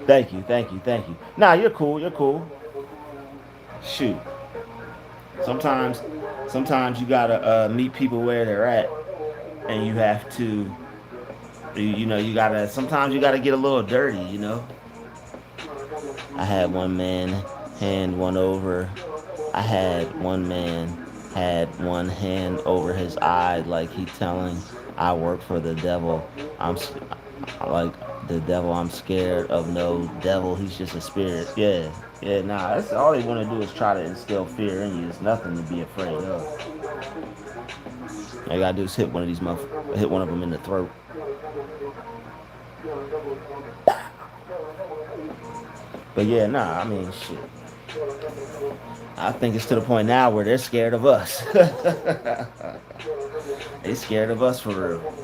Thank you, thank you, thank you. Nah, you're cool. You're cool. Shoot. Sometimes, sometimes you gotta meet people where they're at, and you have to, you gotta. Sometimes you gotta get a little dirty. I had one man hand one over. I had one man had one hand over his eye, like he telling, "I work for the devil. I'm like the devil. I'm scared of no devil. He's just a spirit." Yeah, yeah. Nah, that's all they want to do is try to instill fear in you. It's nothing to be afraid of. All you gotta do is hit one of them in the throat. But yeah, nah. I mean, shit. I think it's to the point now where they're scared of us. They scared of us for real.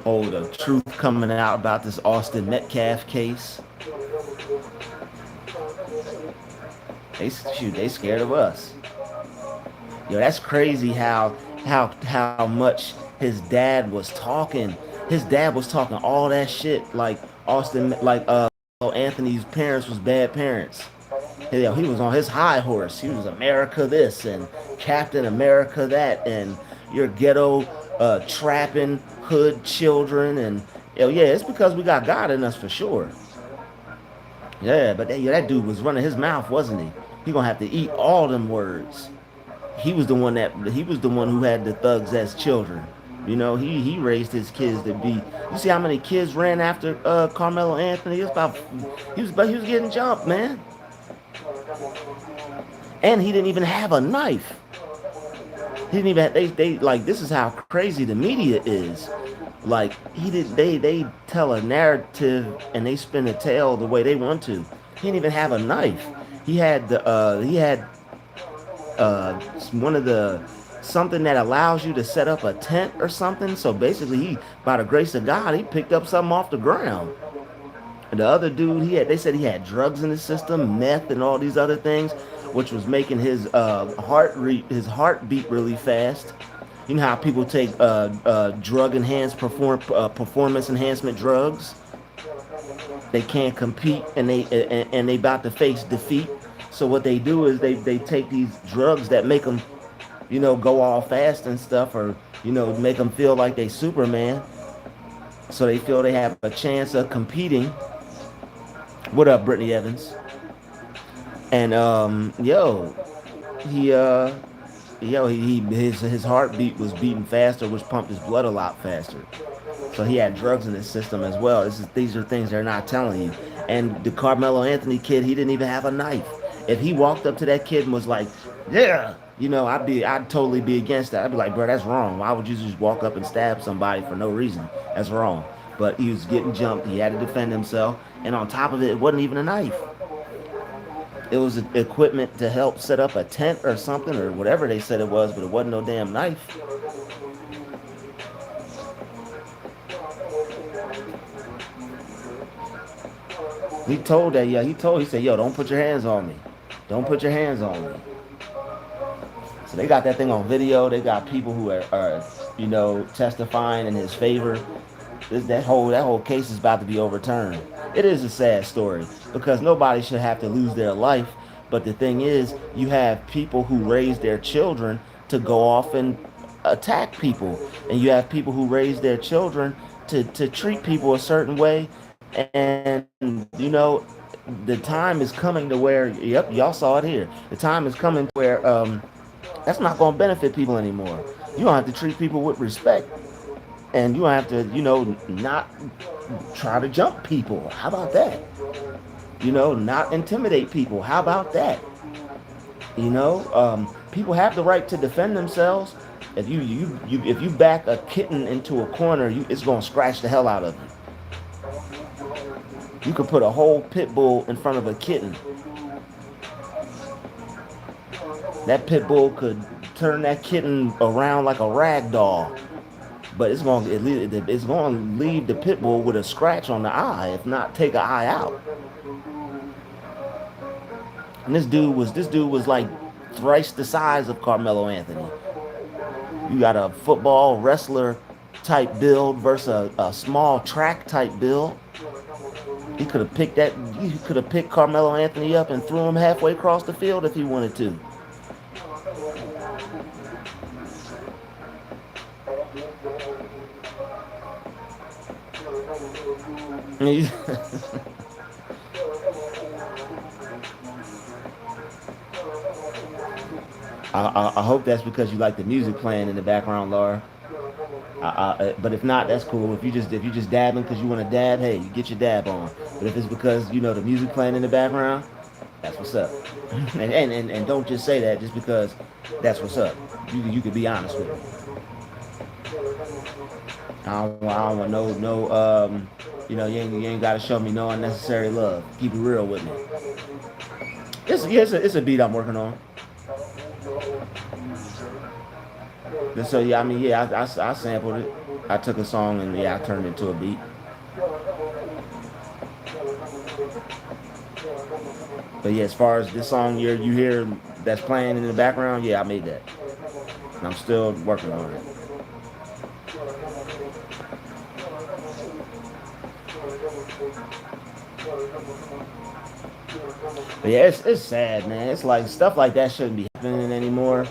Oh, the truth coming out about this Austin Metcalf case. They scared of us. Yo, that's crazy how much his dad was talking. His dad was talking all that shit, like Austin, like Anthony's parents was bad parents. He was on his high horse. He was America this and Captain America that, and your ghetto trapping hood children, and yeah, it's because we got God in us for sure. Yeah, but that dude was running his mouth, wasn't he? He gonna have to eat all them words. he was the one who had the thugs as children. You know, he raised his kids to be. You see how many kids ran after Carmelo Anthony? It was about he was getting jumped, man. And he didn't even have a knife. He didn't even they like this is how crazy the media is. Like he did they tell a narrative and they spin a tale the way they want to. He didn't even have a knife. He had one of the something that allows you to set up a tent or something. So basically, he by the grace of God, he picked up something off the ground. And the other dude, they said he had drugs in his system, meth, and all these other things, which was making his his heart beat really fast. You know how people take drug enhanced performance enhancement drugs. They can't compete and they about to face defeat. So what they do is they take these drugs that make them, you know, go all fast and stuff, or you know, make them feel like they Superman. So they feel they have a chance of competing. What up, Brittany Evans? And he his heartbeat was beating faster, which pumped his blood a lot faster. So he had drugs in his system as well. These are things they're not telling you. And the Carmelo Anthony kid, he didn't even have a knife. If he walked up to that kid and was like, "Yeah," you know, I'd totally be against that. I'd be like, "Bro, that's wrong. Why would you just walk up and stab somebody for no reason? That's wrong." But he was getting jumped. He had to defend himself, and on top of it, it wasn't even a knife. It was equipment to help set up a tent or something or whatever they said it was, but it wasn't no damn knife. He told that, yeah, he said, "Yo, don't put your hands on me. Don't put your hands on me." So they got that thing on video. They got people who are you know, testifying in his favor. That whole case is about to be overturned. It is a sad story because nobody should have to lose their life. But the thing is, you have people who raise their children to go off and attack people, and you have people who raise their children to treat people a certain way. And you know, the time is coming to where, yep, y'all saw it here. The time is coming to where that's not going to benefit people anymore. You don't have to treat people with respect, and you don't have to, you know, not try to jump people. How about that? You know, not intimidate people. How about that? You know, people have the right to defend themselves. If if you back a kitten into a corner, it's gonna scratch the hell out of you. You could put a whole pit bull in front of a kitten. That pit bull could turn that kitten around like a rag doll, but it's going to leave the pit bull with a scratch on the eye, if not take an eye out. And this dude was like thrice the size of Carmelo Anthony. You got a football wrestler type build versus a small track type build. He could have picked that. He could have picked Carmelo Anthony up and threw him halfway across the field if he wanted to. I hope that's because you like the music playing in the background, Laura. But if not, that's cool. If you just dabbing because you want to dab, hey, you get your dab on. But if it's because you know the music playing in the background, that's what's up. And don't just say that just because that's what's up. You could be honest with me. I don't want you know, you ain't got to show me no unnecessary love. Keep it real with me. It's a beat I'm working on. So yeah, I mean, yeah, I sampled it. I took a song and yeah, I turned it into a beat. But yeah, as far as this song you hear that's playing in the background, yeah, I made that. And I'm still working on it. But yeah, it's sad, man. It's like stuff like that shouldn't be happening anymore.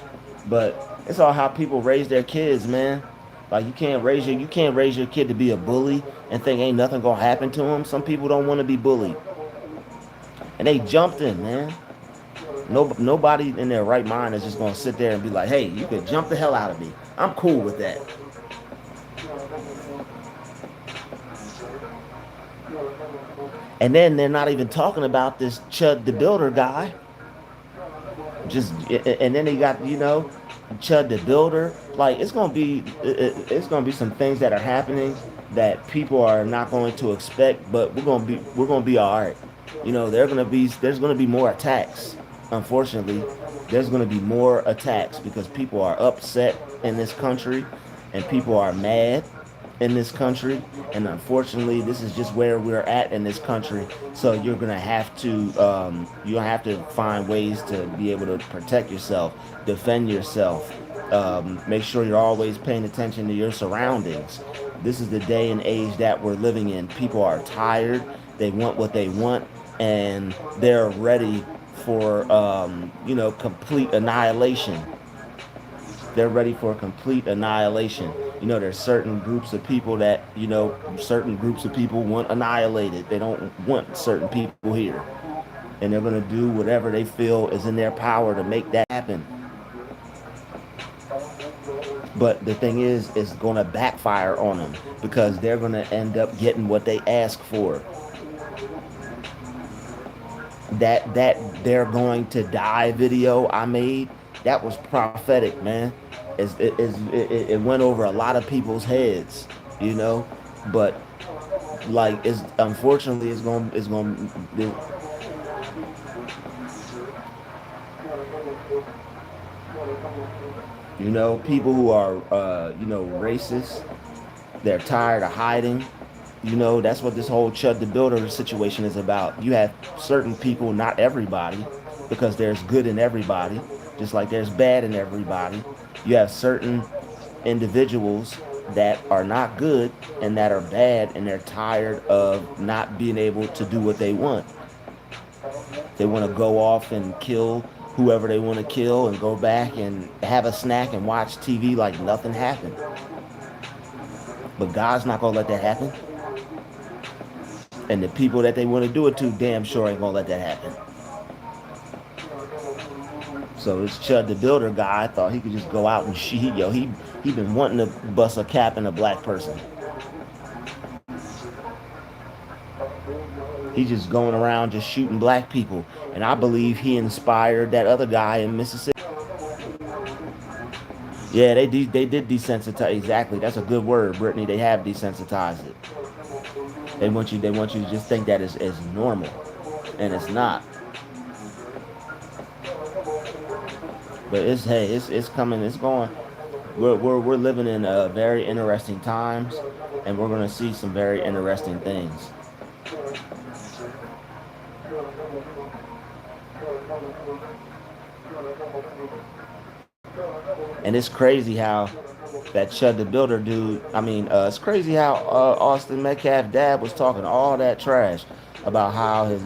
But it's all how people raise their kids, man. Like you can't raise your kid to be a bully and think ain't nothing gonna happen to him. Some people don't want to be bullied, and they jumped him, man. No, nobody in their right mind is just gonna sit there and be like, "Hey, you could jump the hell out of me. I'm cool with that." And then they're not even talking about this Chud the Builder guy. Just and then they got Chud the Builder. Like it's gonna be some things that are happening that people are not going to expect, but we're gonna be all right. There's gonna be more attacks. Unfortunately, there's gonna be more attacks because people are upset in this country, and people are mad in this country, and unfortunately this is just where we're at in this country. So you're gonna have to find ways to be able to protect yourself, defend yourself, make sure you're always paying attention to your surroundings. This is the day and age that we're living in. People are tired, they want what they want, and they're ready for complete annihilation. They're ready for complete annihilation. There's certain groups of people want annihilated. They don't want certain people here. And they're going to do whatever they feel is in their power to make that happen. But the thing is, it's going to backfire on them because they're going to end up getting what they ask for. That they're going to die video I made, that was prophetic, man. It went over a lot of people's heads, you know, but like it's unfortunately people who are racist. They're tired of hiding. That's what this whole Chud the Builder situation is about. You have certain people, not everybody, because there's good in everybody, just like there's bad in everybody. You have certain individuals that are not good and that are bad, and they're tired of not being able to do what they want. They want to go off and kill whoever they want to kill and go back and have a snack and watch TV like nothing happened. But God's not going to let that happen. And the people that they want to do it to, damn sure ain't gonna let that happen. So this Chud the Builder guy thought he could just go out and shoot. He been wanting to bust a cap in a black person. He's just going around just shooting black people. And I believe he inspired that other guy in Mississippi. Yeah, they did desensitize. Exactly, that's a good word, Brittany. They have desensitized it. They want you to just think that is normal, and it's not. But it's coming, it's going. We're living in very interesting times, and we're gonna see some very interesting things. And it's crazy how that Chud the Builder dude. I mean, it's crazy how Austin Metcalf dad was talking all that trash about how his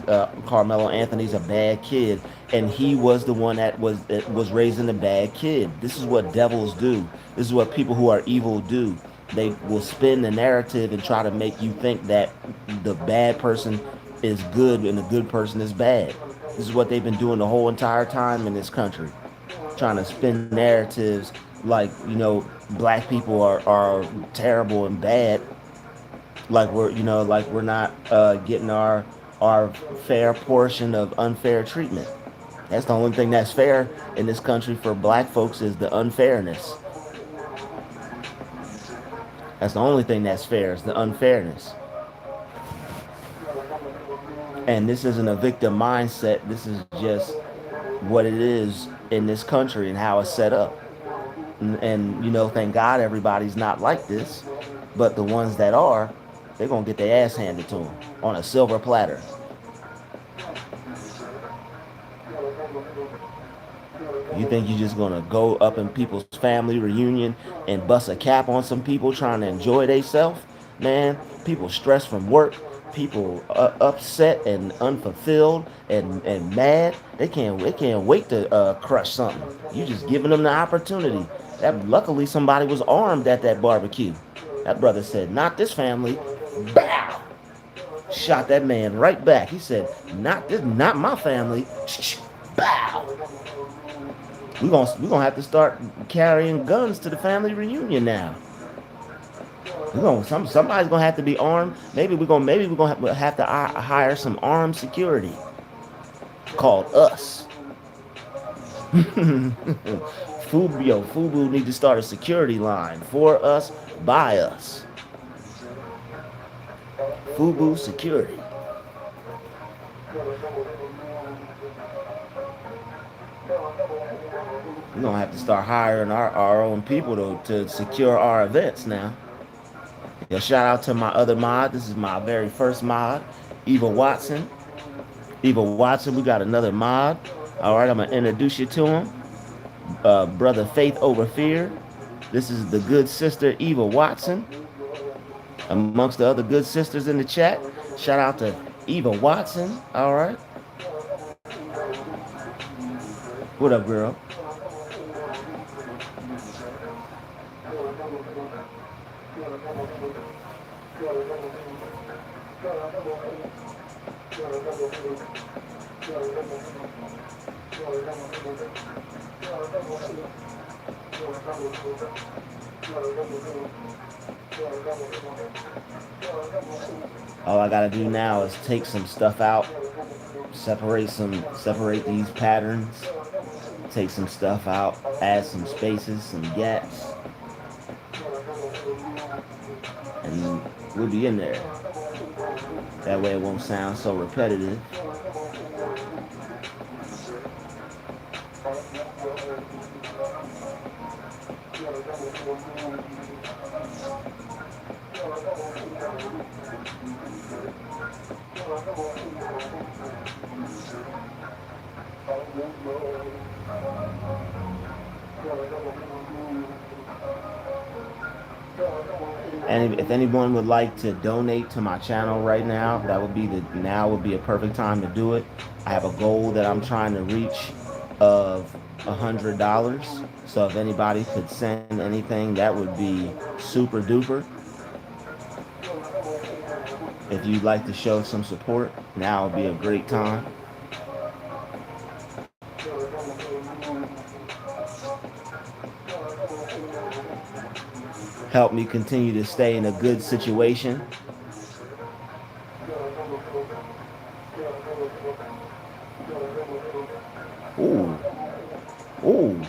Carmelo Anthony's a bad kid, and he was the one that was raising a bad kid. This is what devils do. This is what people who are evil do. They will spin the narrative and try to make you think that the bad person is good and the good person is bad. This is what they've been doing the whole entire time in this country, trying to spin narratives like black people are terrible and bad, like we're not getting our fair portion of unfair treatment. That's the only thing that's fair in this country for black folks is the unfairness. That's the only thing that's fair is the unfairness. And this isn't a victim mindset. This is just what it is in this country and how it's set up. And thank God everybody's not like this, but the ones that are, they're gonna get their ass handed to them on a silver platter. You think you're just gonna go up in people's family reunion and bust a cap on some people trying to enjoy themselves? Man, people stressed from work, people upset and unfulfilled and mad. They can't wait to crush something. You just giving them the opportunity. That luckily somebody was armed at that barbecue. That brother said, "Not this family." Bow. Shot that man right back. He said, "Not this, not my family." Bow. We gonna have to start carrying guns to the family reunion now. Somebody's gonna have to be armed. Maybe we're gonna have to hire some armed security called us. Fubu need to start a security line for us, by us. Fubu security. We're gonna have to start hiring our own people to secure our events now. Yeah, shout out to my other mod. This is my very first mod, Eva Watson. Eva Watson, we got another mod. All right, I'm gonna introduce you to him. Brother Faith Over Fear. This is the good sister Eva Watson. Amongst the other good sisters in the chat, shout out to Eva Watson. All right, what up, girl? All I gotta do now is take some stuff out, separate these patterns, take some stuff out, add some spaces, some gaps, and we'll be in there. That way it won't sound so repetitive. And if anyone would like to donate to my channel right now, now would be a perfect time to do it. I have a goal that I'm trying to reach of $100. So if anybody could send anything, that would be super duper. If you'd like to show some support, now would be a great time. Help me continue to stay in a good situation. Ooh. Ooh.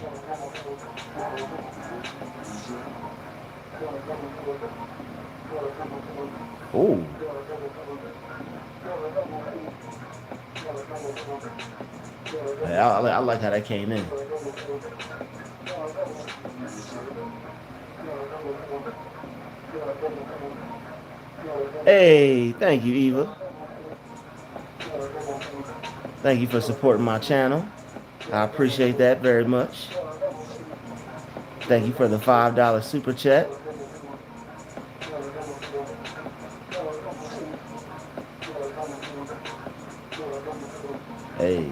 Ooh. I like how that came in. Hey, thank you, Eva. Thank you for supporting my channel. I appreciate that very much. Thank you for the $5 super chat. Hey.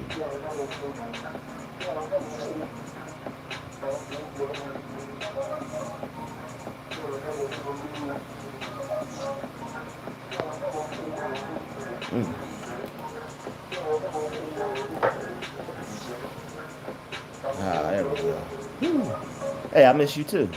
Ah, there we go. Whew. Hey, I miss you too.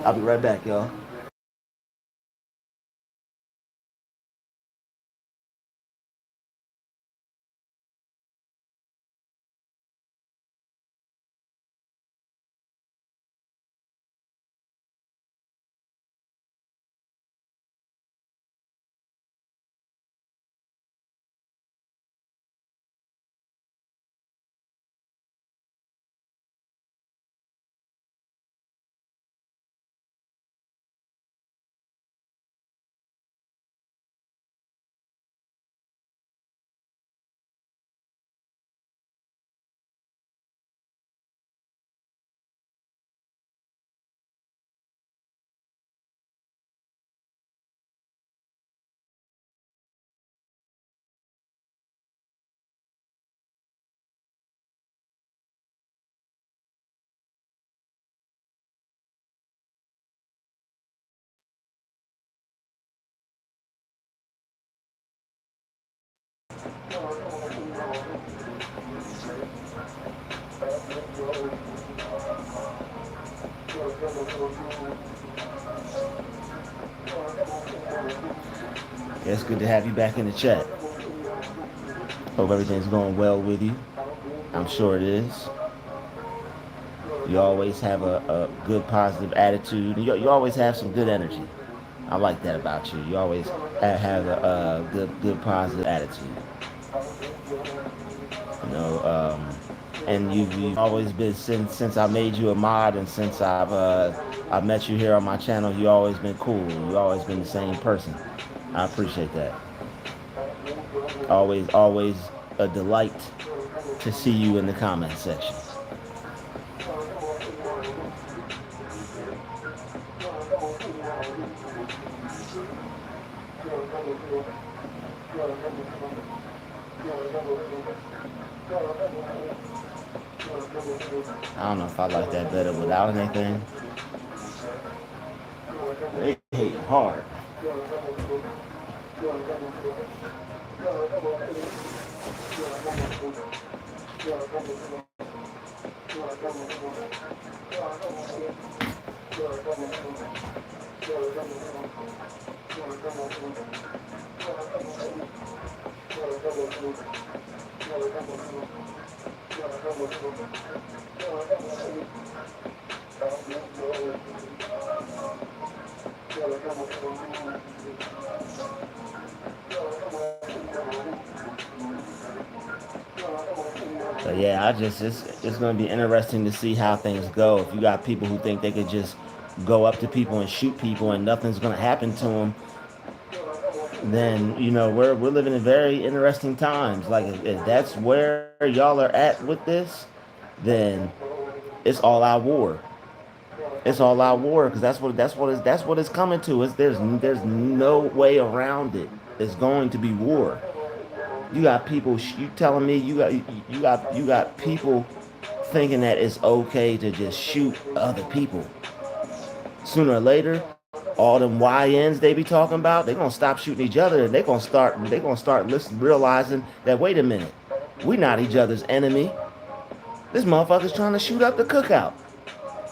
I'll be right back, y'all. Yeah, it's good to have you back in the chat. Hope everything's going well with you. I'm sure it is. You always have a good positive attitude. You always have some good energy. I like that about you. You always have a good positive attitude. You know, and you've always been since I made you a mod and since I've met you here on my channel. You always been cool. You always been the same person. I appreciate that. Always a delight to see you in the comment section. I don't know if I like that better without anything. They hate hard. So yeah, it's going to be interesting to see how things go. If you got people who think they could just go up to people and shoot people and nothing's going to happen to them, then we're living in very interesting times. Like if that's where y'all are at with this, then it's all out war. It's all out war because that's what it's coming to. There's no way around it. It's going to be war. You got people. You telling me you got people thinking that it's okay to just shoot other people. Sooner or later, all them YNs they be talking about, they're gonna stop shooting each other and they're gonna start realizing that wait a minute, we not each other's enemy. This motherfucker's trying to shoot up the cookout.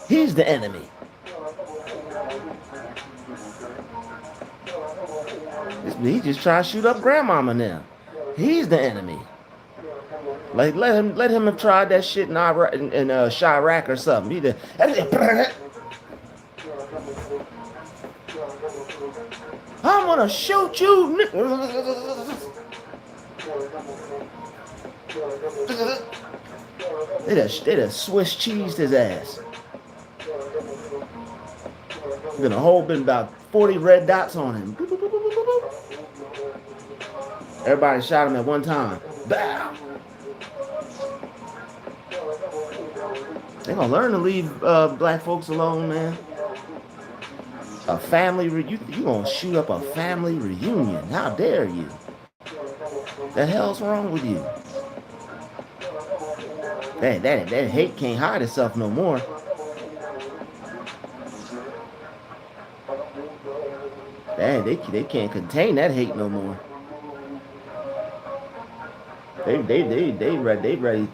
He's the enemy. He just trying to shoot up grandmama now. He's the enemy. Like let him have tried that shit in Chirac or something. I'm gonna shoot you. They just Swiss cheesed his ass. Been about 40 red dots on him. Everybody shot him at one time. Bow. They gonna learn to leave black folks alone, man. A family you gonna shoot up a family reunion? How dare you? The hell's wrong with you? That hate can't hide itself no more. They can't contain that hate no more. They ready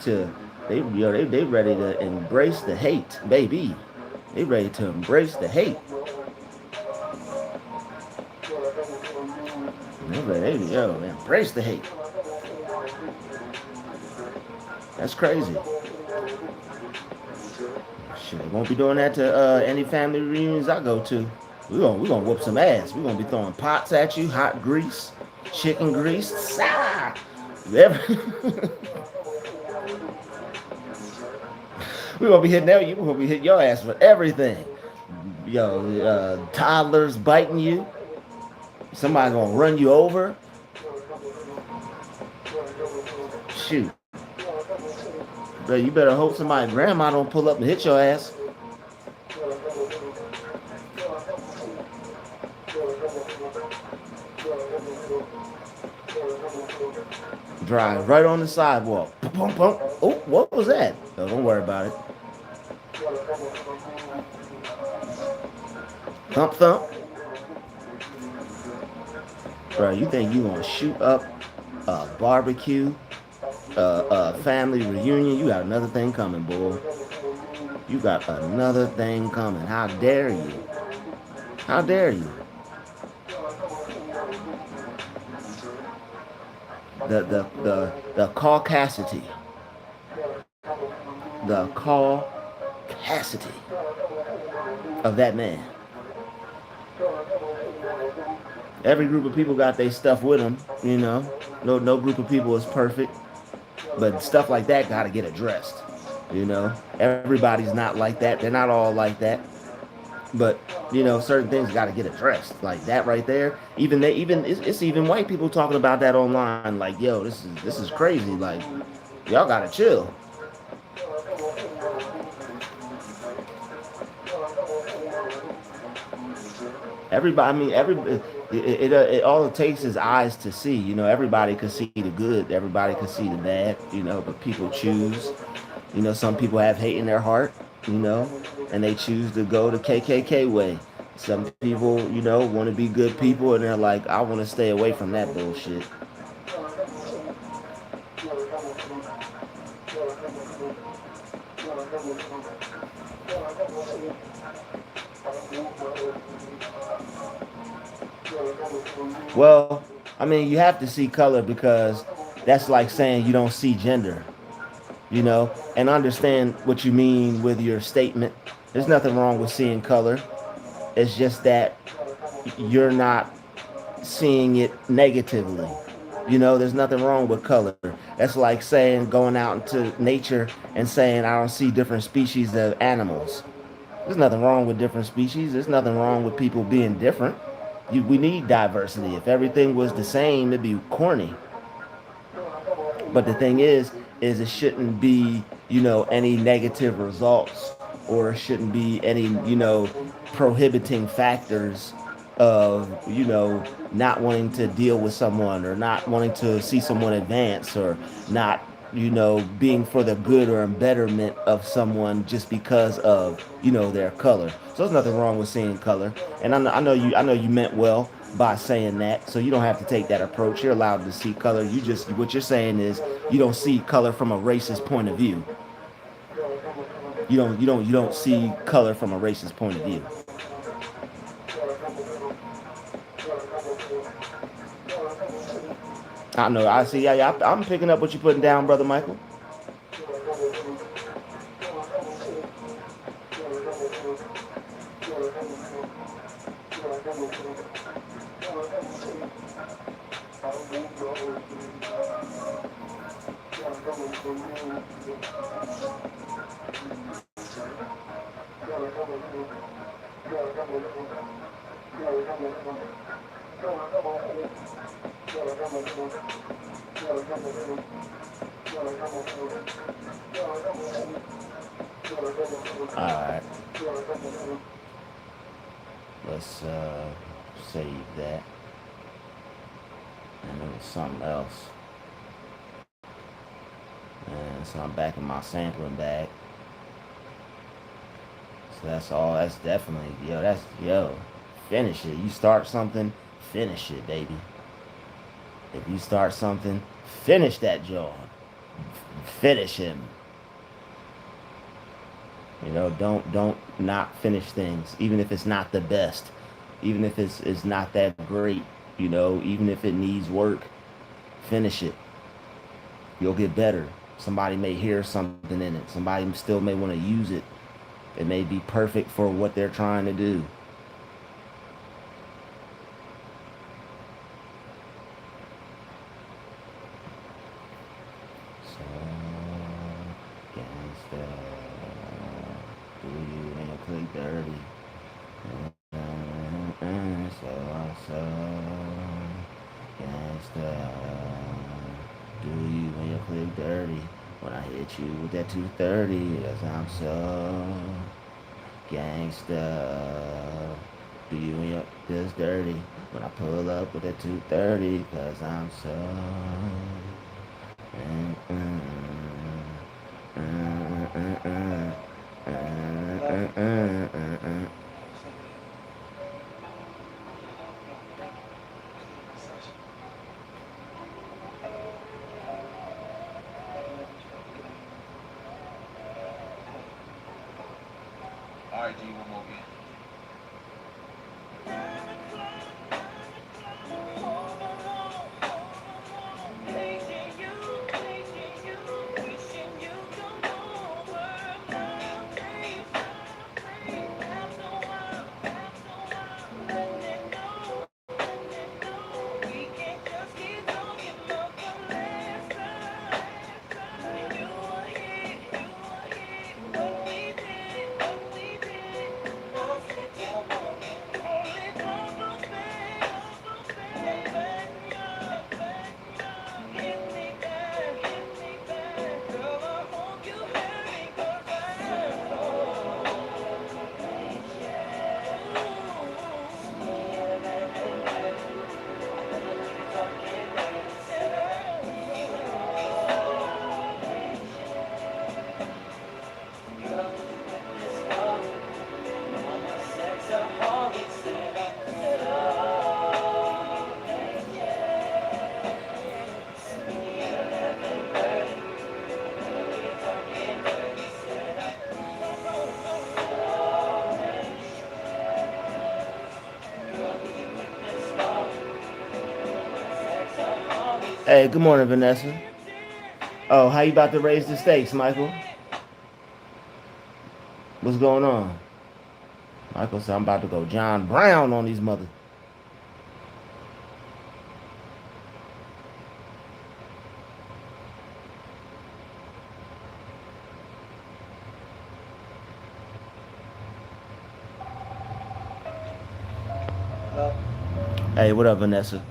to embrace the hate, baby. They ready to embrace the hate. Embrace the hate. That's crazy. Shit, I won't be doing that to any family reunions I go to. We gonna whoop some ass. We gonna be throwing pots at you, hot grease, chicken grease. We gonna be hitting that. You gonna be hitting your ass with everything. Toddlers biting you. Somebody gonna run you over. Shoot. But you better hope somebody's grandma don't pull up and hit your ass. Drive right on the sidewalk. Oh, what was that? No, don't worry about it. Thump, thump. Bro, you think you gonna shoot up a barbecue, a family reunion? You got another thing coming, boy. You got another thing coming. How dare you? How dare you? The caucasity. The caucasity of that man. Every group of people got their stuff with them, you know. No group of people is perfect, but stuff like that got to get addressed. You know, everybody's not like that. They're not all like that, but you know, certain things got to get addressed. Like that right there. Even it's even white people talking about that online. Like, yo, this is crazy. Like, y'all gotta chill. Everybody, I mean, it all it takes is eyes to see. You know, everybody can see the good, everybody can see the bad. You know, but people choose. You know, some people have hate in their heart. You know, and they choose to go the KKK way. Some people, you know, want to be good people, and they're like, I want to stay away from that bullshit. Well, I mean, you have to see color because that's like saying you don't see gender. You know, and understand what you mean with your statement. There's nothing wrong with seeing color. It's just that you're not seeing it negatively. You know, there's nothing wrong with color. That's like saying going out into nature and saying I don't see different species of animals. There's nothing wrong with different species. There's nothing wrong with people being different. We need diversity. If everything was the same, it'd be corny. But the thing is it shouldn't be, you know, any negative results, or it shouldn't be any, you know, prohibiting factors of, you know, not wanting to deal with someone, or not wanting to see someone advance, or not, you know, being for the good or betterment of someone just because of, you know, their color. So there's nothing wrong with seeing color. And I know you meant well by saying that. So you don't have to take that approach. You're allowed to see color. You just what you're saying is you don't see color from a racist point of view. You don't see color from a racist point of view. I know. I see. I'm picking up what you're putting down, brother Michael. All right. Let's save that. And it was something else. And so I'm back in my sampling bag. So that's all. That's definitely, yo. That's, yo. Finish it. You start something, finish it, baby. If you start something, finish that job. Finish him. You know, don't not finish things, even if it's not the best, even if it's not that great. You know, even if it needs work, finish it. You'll get better. Somebody may hear something in it. Somebody still may want to use it. It may be perfect for what they're trying to do. So, gangsta, do you ain't click dirty? So, gangsta, do you when you click dirty? When I hit you with that 230, cause I'm so gangsta. Do you when you this dirty? When I pull up with that 230, cause I'm so. Mm, mm, mm, mm, mm, mm. Hey, good morning, Vanessa. Oh, how you about to raise the stakes, Michael? What's going on? Michael said I'm about to go John Brown on these mothers. Hey, what up, Vanessa?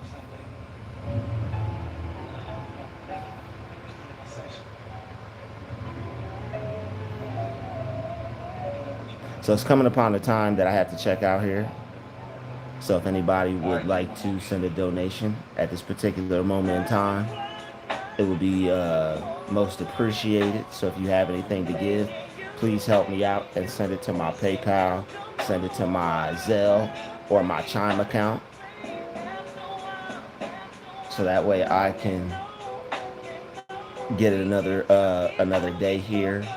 So it's coming upon the time that I have to check out here. So if anybody would like to send a donation at this particular moment in time, it would be most appreciated. So if you have anything to give, please help me out and send it to my PayPal, send it to my Zelle or my Chime account. So that way I can get it another day here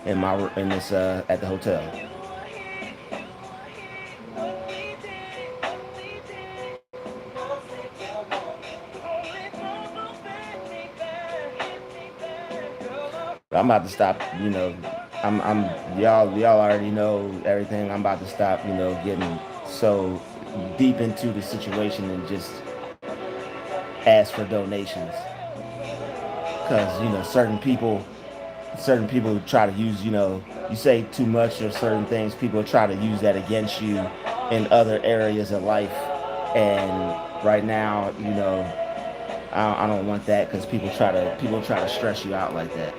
in this at the hotel. I'm about to stop. I'm y'all already know everything. I'm about to stop. Getting so deep into the situation and just ask for donations because certain people try to use, you say too much or certain things, people try to use that against you in other areas of life. And right now, I don't want that because people try to stress you out like that.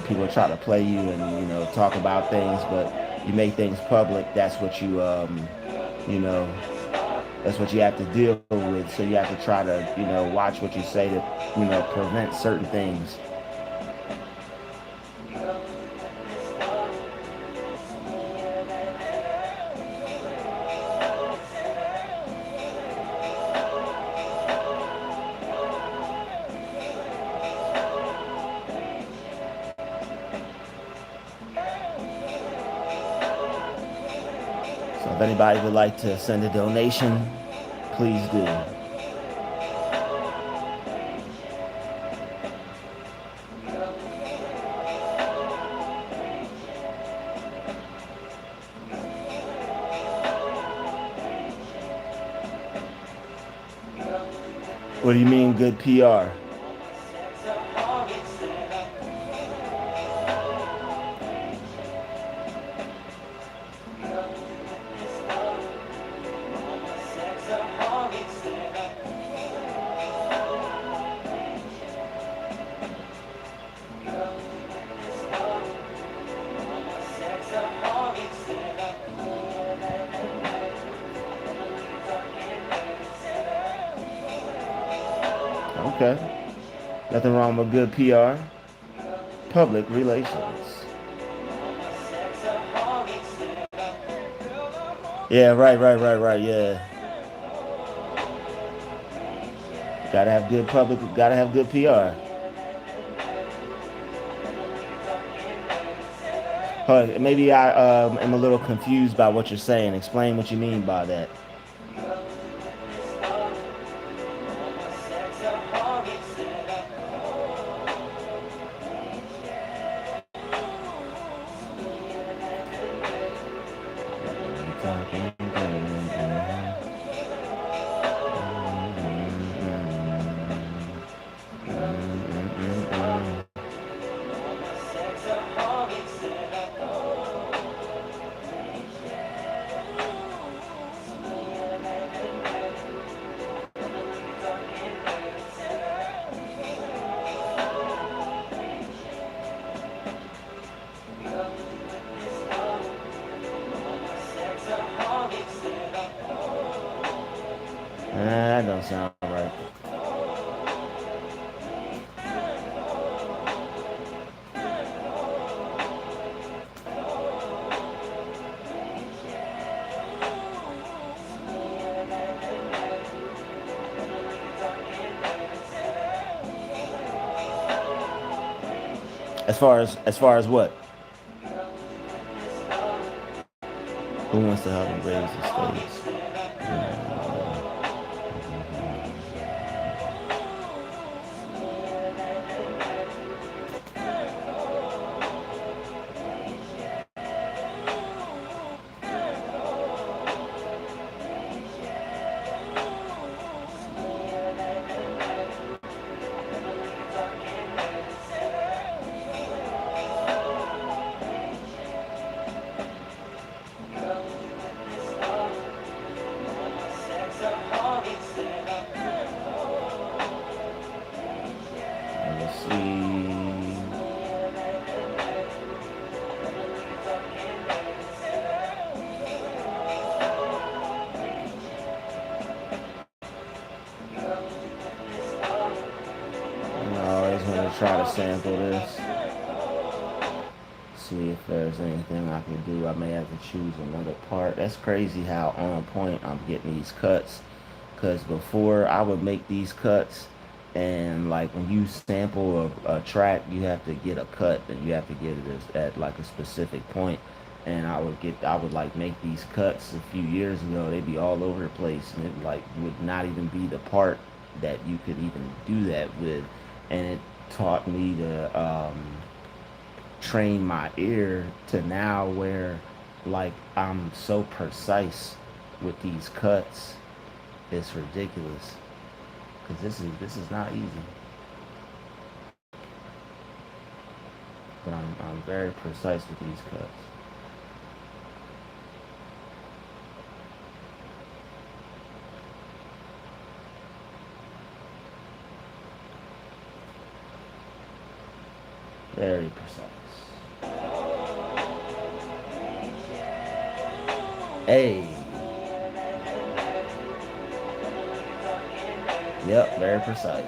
People try to play you and talk about things, but you make things public. You know, that's what you have to deal with. So you have to try to watch what you say to prevent certain things. So if anybody would like to send a donation, please do. What do you mean good PR? Okay. Nothing wrong with good PR. Public relations. Yeah, right. Yeah. Gotta have good PR. Maybe I am a little confused by what you're saying. Explain what you mean by that. That don't sound right. As far as what? Who wants to help him raise the stakes? Let's see. I always want to try to sample this. See if there's anything I can do. I may have to choose another part. That's crazy how on point I'm getting these cuts. Because before I would make these cuts, and like when you sample a track, you have to get a cut and you have to get it at like a specific point. And I would like make these cuts a few years ago. They'd be all over the place, and it like would not even be the part that you could even do that with. And it taught me to train my ear to now where like I'm so precise with these cuts. It's ridiculous because this is not easy. But I'm very precise with these cuts. Very precise. Hey. Yep, very precise.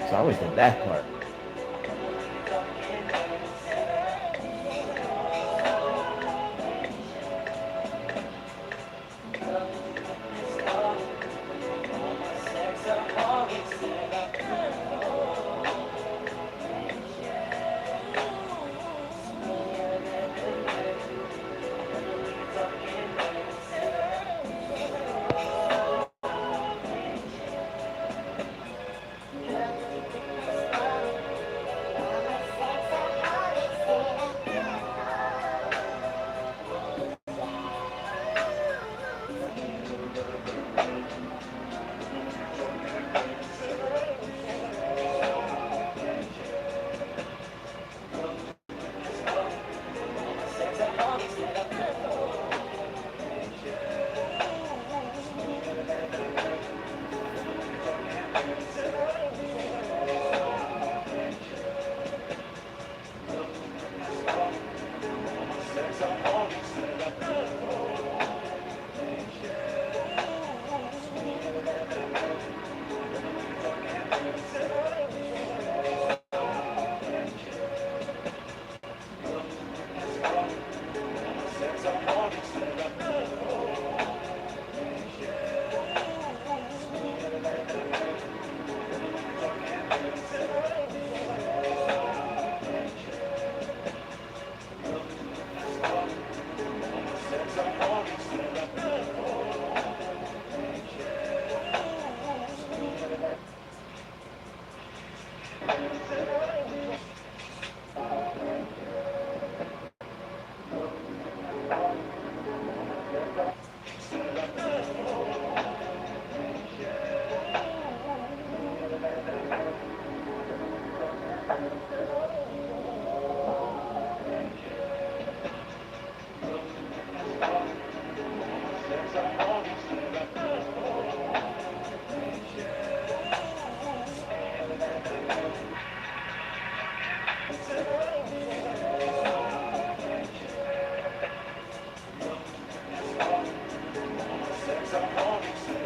So I always the back part.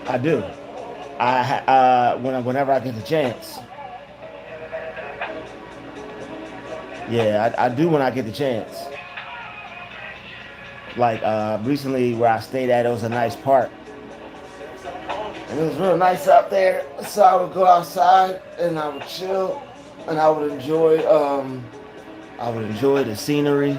I do. Whenever I get the chance. Yeah, I do when I get the chance. Like recently, where I stayed at, it was a nice park, and it was real nice out there. So I would go outside and I would chill, and I would enjoy the scenery.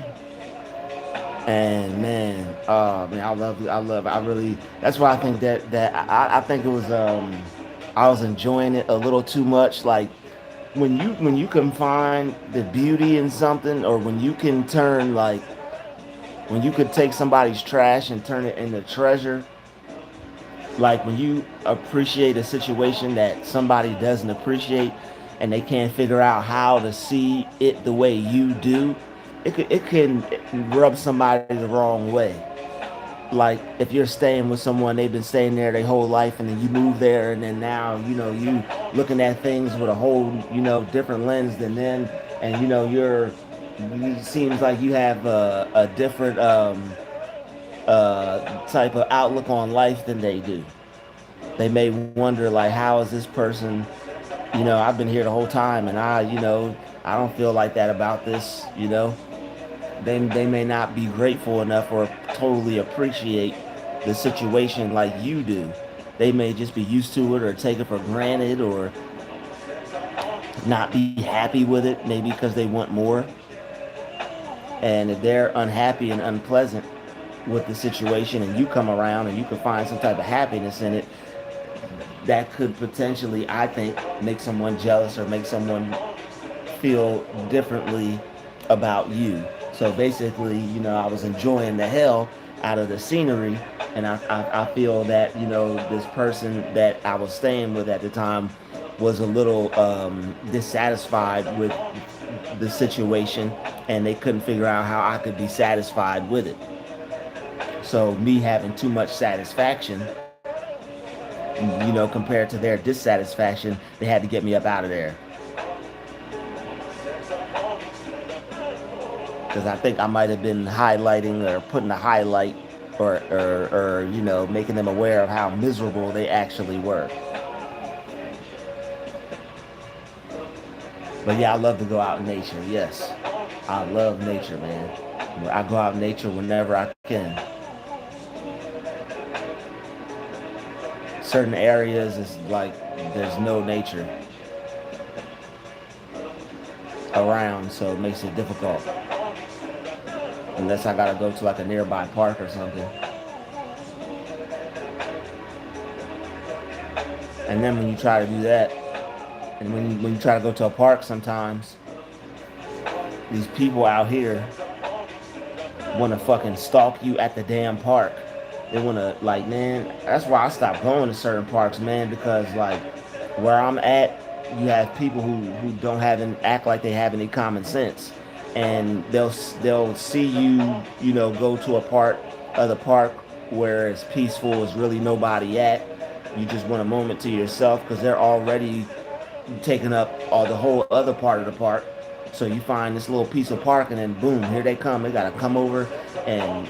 And man, man, I really. That's why I think I think it was I was enjoying it a little too much. Like when you can find the beauty in something, or when you can turn like when you could take somebody's trash and turn it into treasure. Like when you appreciate a situation that somebody doesn't appreciate, and they can't figure out how to see it the way you do, it can rub somebody the wrong way. Like if you're staying with someone, they've been staying there their whole life, and then you move there, and then now you looking at things with a whole different lens than then, and it seems like you have a different type of outlook on life than they do. They may wonder like, how is this person? I've been here the whole time, and I don't feel like that about this. They may not be grateful enough or totally appreciate the situation like you do. They may just be used to it or take it for granted or not be happy with it, maybe because they want more. And if they're unhappy and unpleasant with the situation, and you come around and you can find some type of happiness in it, that could potentially, I think, make someone jealous or make someone feel differently about you. So basically, I was enjoying the hell out of the scenery, and I feel that this person that I was staying with at the time was a little dissatisfied with the situation, and they couldn't figure out how I could be satisfied with it. So me having too much satisfaction, compared to their dissatisfaction, they had to get me up out of there. Because I think I might have been highlighting or putting a highlight or making them aware of how miserable they actually were. But yeah, I love to go out in nature. Yes, I love nature, man. I go out in nature whenever I can. Certain areas is like there's no nature around, so it makes it difficult. Unless I gotta go to like a nearby park or something. And then when you try to do that, and when you try to go to a park sometimes, these people out here want to fucking stalk you at the damn park. They want to, like, man, that's why I stopped going to certain parks, man, because, like, where I'm at, you have people who don't have and act like they have any common sense. And they'll see you, go to a part of the park where it's peaceful, it's really nobody at. You just want a moment to yourself because they're already taking up all the whole other part of the park. So you find this little piece of park, and then boom, here they come. They gotta come over and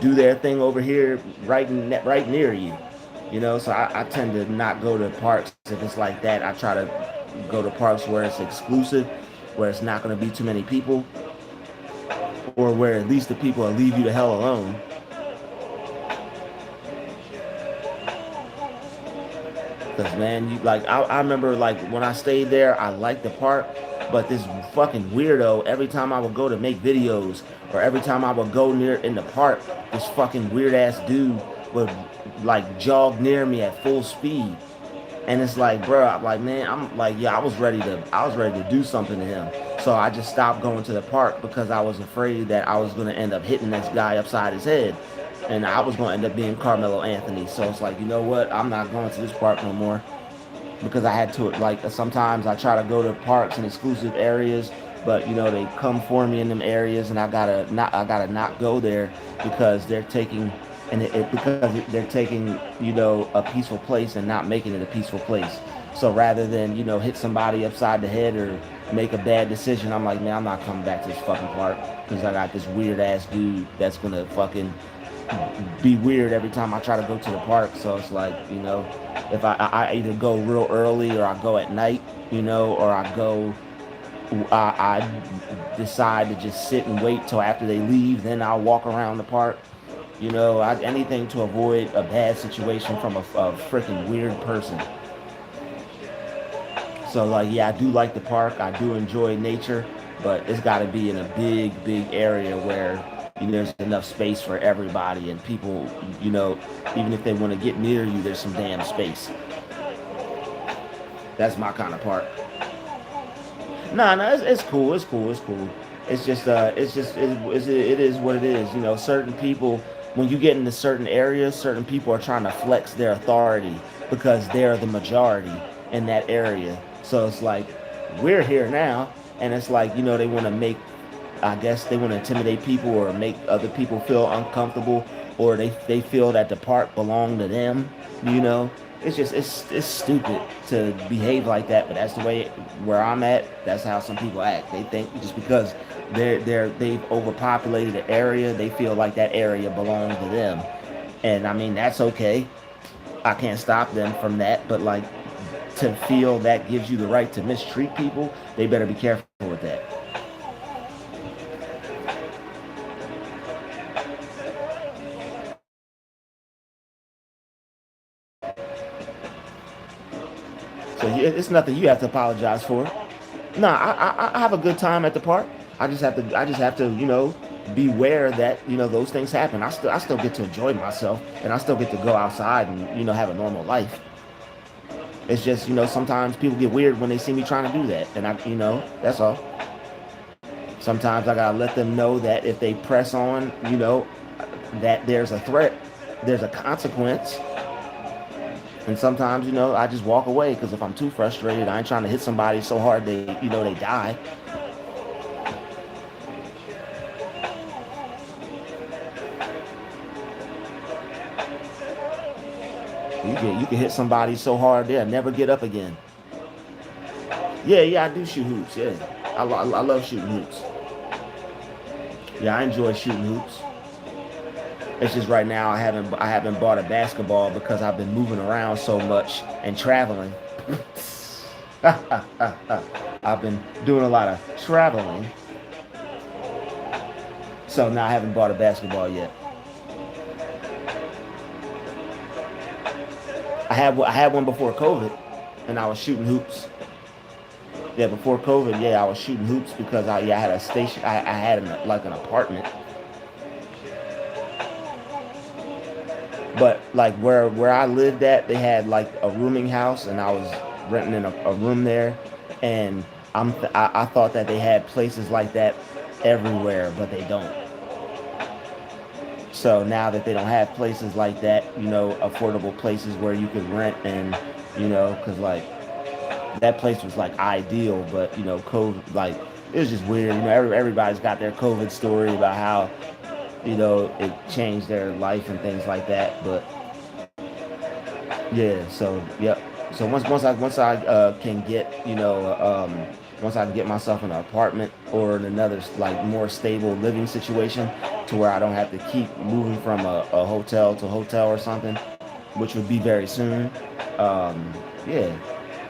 do their thing over here, right near you. So I tend to not go to parks if it's like that. I try to go to parks where it's exclusive, where it's not going to be too many people, or where at least the people will leave you the hell alone. Because man, I remember like when I stayed there, I liked the park, but this fucking weirdo, every time I would go to make videos, or every time I would go near in the park, this fucking weird ass dude would like jog near me at full speed. And it's like, bro, I'm like, man, I'm like, yeah, I was ready to do something to him. So I just stopped going to the park because I was afraid that I was going to end up hitting this guy upside his head. And I was going to end up being Carmelo Anthony. So it's like, you know what? I'm not going to this park no more. Because I had to, like, sometimes I try to go to parks in exclusive areas, but, they come for me in them areas, and I gotta not go there because they're taking they're taking a peaceful place and not making it a peaceful place. So rather than hit somebody upside the head or make a bad decision, I'm like, man, I'm not coming back to this fucking park because I got this weird ass dude that's gonna fucking be weird every time I try to go to the park. So it's like, if I either go real early or I go at night, or I decide to just sit and wait till after they leave, then I'll walk around the park. Anything to avoid a bad situation from a freaking weird person. So like, yeah, I do like the park. I do enjoy nature, but it's got to be in a big, big area where there's enough space for everybody and people. Even if they want to get near you, there's some damn space. That's my kind of park. Nah, no, it's cool. It's cool. It's cool. It is what it is. Certain people, when you get into certain areas, certain people are trying to flex their authority because they're the majority in that area. So it's like, we're here now, and it's like, they want to I guess they want to intimidate people or make other people feel uncomfortable, or they feel that the park belong to them. You know, it's stupid to behave like that, but that's the way where I'm at. That's how some people act. They think just because they've overpopulated the area, they feel like that area belongs to them, and I mean that's okay. I can't stop them from that, but like to feel that gives you the right to mistreat people, they better be careful with that. So it's nothing you have to apologize for. Nah, I have a good time at the park. I just have to beware that those things happen. I still get to enjoy myself, and I still get to go outside and have a normal life. It's just sometimes people get weird when they see me trying to do that, and that's all. Sometimes I gotta let them know that if they press on, that there's a threat, there's a consequence. And sometimes, I just walk away because if I'm too frustrated, I ain't trying to hit somebody so hard they die. You can hit somebody so hard they'll never get up again. Yeah, yeah, I do shoot hoops. Yeah, I love shooting hoops. Yeah, I enjoy shooting hoops. It's just right now I haven't bought a basketball because I've been moving around so much and traveling. I've been doing a lot of traveling, so now I haven't bought a basketball yet. I had one before COVID, and I was shooting hoops. Yeah, before COVID, yeah, I was shooting hoops because I had a station. I had like an apartment, but like where I lived at, they had like a rooming house, and I was renting in a room there, and I thought that they had places like that everywhere, but they don't. So now that they don't have places like that, affordable places where you could rent and, because like that place was like ideal, but COVID, like it was just weird. Everybody's got their COVID story about how, it changed their life and things like that. But yeah, so yep. So once I can get once I can get myself in an apartment or in another like more stable living situation to where I don't have to keep moving from a hotel to hotel or something, which would be very soon. Yeah,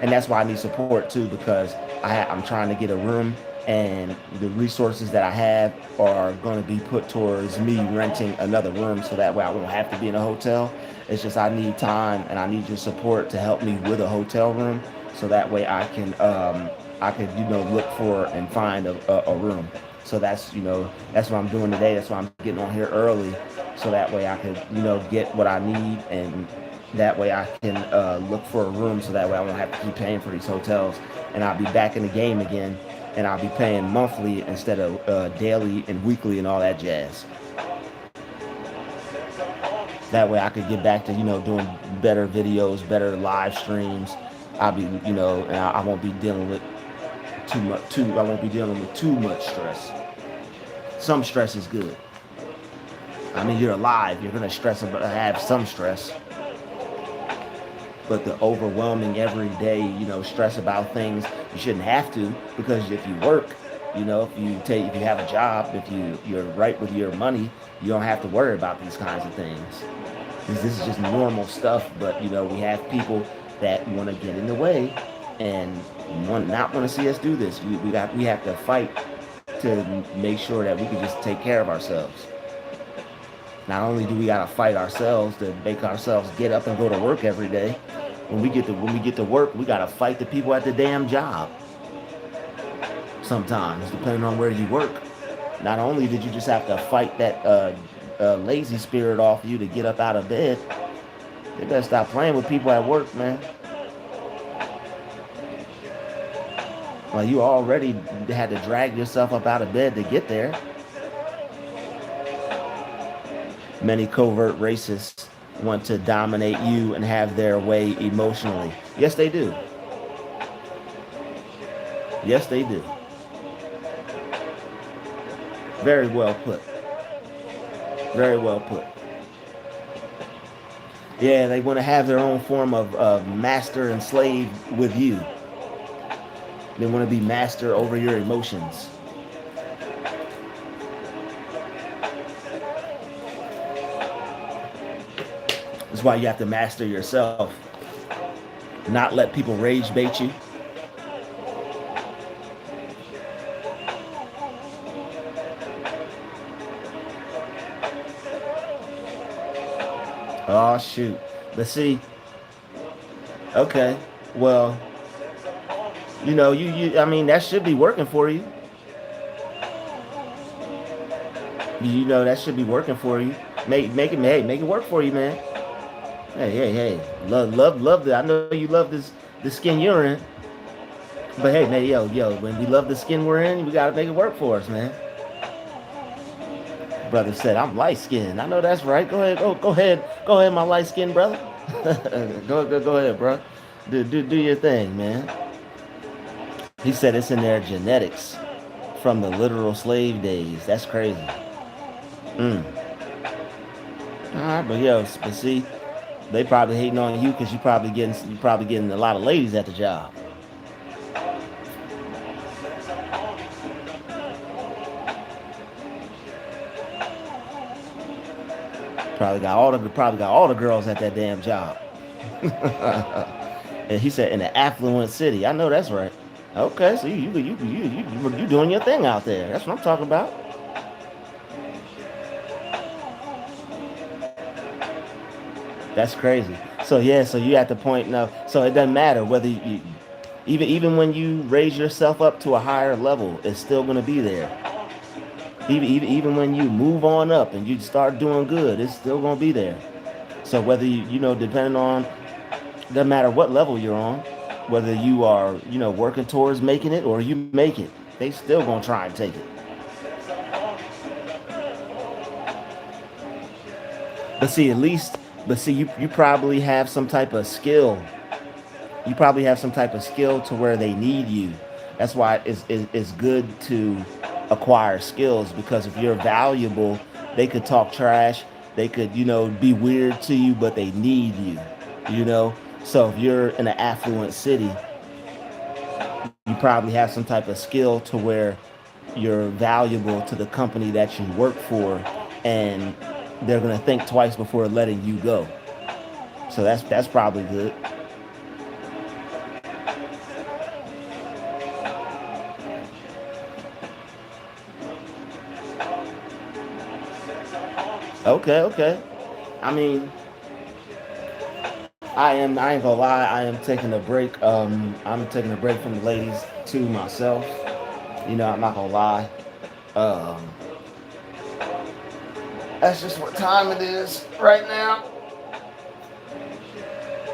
and that's why I need support too because I'm trying to get a room and the resources that I have are going to be put towards me renting another room so that way I won't have to be in a hotel. It's just I need time and I need your support to help me with a hotel room so that way I could look for and find a room. So that's what I'm doing today. That's why I'm getting on here early so that way I could get what I need and that way I can look for a room so that way I won't have to keep paying for these hotels and I'll be back in the game again and I'll be paying monthly instead of daily and weekly and all that jazz. That way I could get back to doing better videos, better live streams. I'll be and I won't be dealing with too much too I won't be dealing with too much stress. Some stress is good. I mean you're alive, you're gonna have some stress. But the overwhelming everyday, stress about things you shouldn't have to because if you work, You know, if you have a job, if you're right with your money, you don't have to worry about these kinds of things. This is just normal stuff. But we have people that want to get in the way and not want to see us do this. We have to fight to make sure that we can just take care of ourselves. Not only do we gotta fight ourselves to make ourselves get up and go to work every day, when we get to work, we gotta fight the people at the damn job. Sometimes, depending on where you work, not only did you just have to fight that lazy spirit off you to get up out of bed, they better stop playing with people at work, man. Well, you already had to drag yourself up out of bed to get there. Many covert racists want to dominate you and have their way emotionally. Yes, they do. Yes, they do. Very well put. Very well put. Yeah, they want to have their own form of master and slave with you. They want to be master over your emotions. That's why you have to master yourself. Not let people rage bait you. Oh shoot. But see, okay. Well, I mean that should be working for you. That should be working for you. Make it work for you, man. Hey. Love the I know you love the skin you're in. But hey, man, yo, when we love the skin we're in, we gotta make it work for us, man. Brother said, I'm light skinned. I know that's right. Go ahead, go ahead, my light skinned brother. Go ahead, bro. Do your thing, man. He said it's in their genetics from the literal slave days. That's crazy. Mm. All right, but see, they probably hating on you because you probably getting a lot of ladies at the job. Probably got all the girls at that damn job. And he said in an affluent city. I know that's right. Okay, so you doing your thing out there. That's what I'm talking about. That's crazy. So yeah, so you at the point now. So it doesn't matter whether even when you raise yourself up to a higher level, it's still gonna be there. Even when you move on up and you start doing good, it's still gonna be there. So whether depending on, doesn't matter what level you're on, whether you are working towards making it or you make it, they still gonna try and take it. But see, you probably have some type of skill. You probably have some type of skill to where they need you. That's why it's good to acquire skills, because if you're valuable, they could talk trash. They could, be weird to you, but they need you. So if you're in an affluent city, you probably have some type of skill to where you're valuable to the company that you work for, and they're gonna think twice before letting you go. So that's probably good. Okay. I mean, I ain't gonna lie, I am taking a break. I'm taking a break from the ladies to myself. I'm not gonna lie. Um, that's just what time it is right now.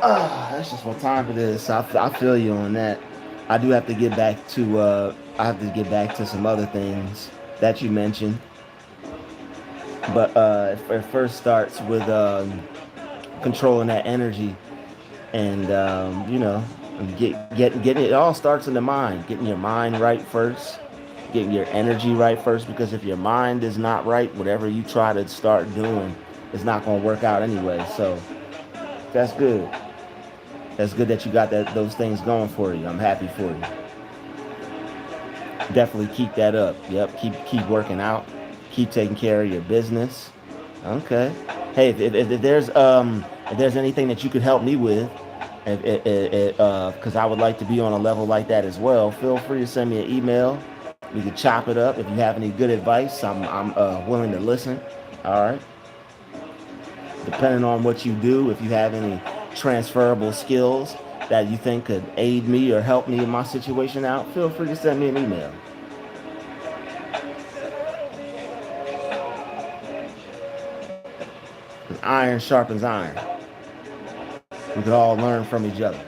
That's just what time it is. So I feel you on that. I do have to get back to some other things that you mentioned. But it first starts with controlling that energy, and getting it all starts in the mind. Getting your mind right first, getting your energy right first. Because if your mind is not right, whatever you try to start doing is not going to work out anyway. So that's good. That's good that you got those things going for you. I'm happy for you. Definitely keep that up. Yep, keep working out, keep taking care of your business. Okay. Hey, if there's anything that you could help me with, because I would like to be on a level like that as well, feel free to send me an email. We could chop it up. If you have any good advice, I'm willing to listen. All right. Depending on what you do, if you have any transferable skills that you think could aid me or help me in my situation out, feel free to send me an email. Because iron sharpens iron. We could all learn from each other.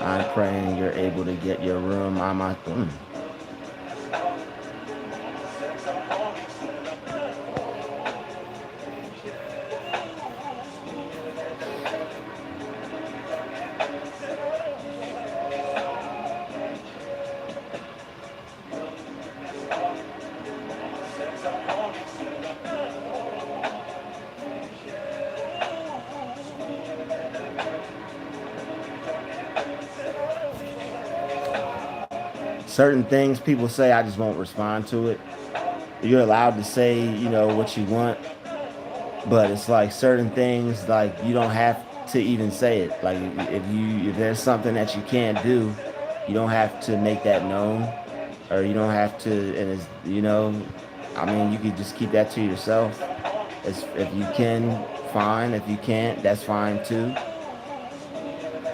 I'm praying you're able to get your room on my. Certain things people say, I just won't respond to it. You're allowed to say, what you want, but it's like certain things, like you don't have to even say it. Like if there's something that you can't do, you don't have to make that known, or you don't have to. And it's I mean, you could just keep that to yourself. If you can, fine. If you can't, that's fine too.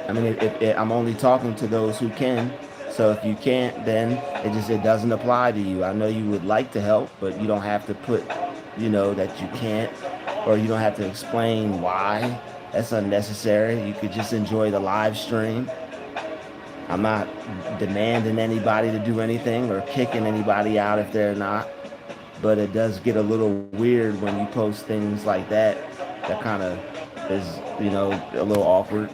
I mean, I'm only talking to those who can. So if you can't, then it doesn't apply to you. I know you would like to help, but you don't have to put, that you can't, or you don't have to explain why. That's unnecessary. You could just enjoy the live stream. I'm not demanding anybody to do anything or kicking anybody out if they're not. But it does get a little weird when you post things like that. That kind of is, a little awkward.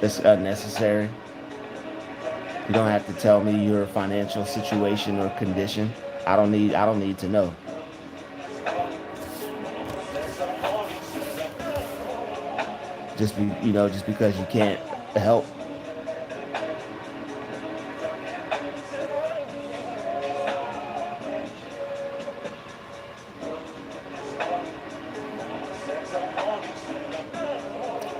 It's unnecessary. You don't have to tell me your financial situation or condition. I don't need to know. Just because you can't help.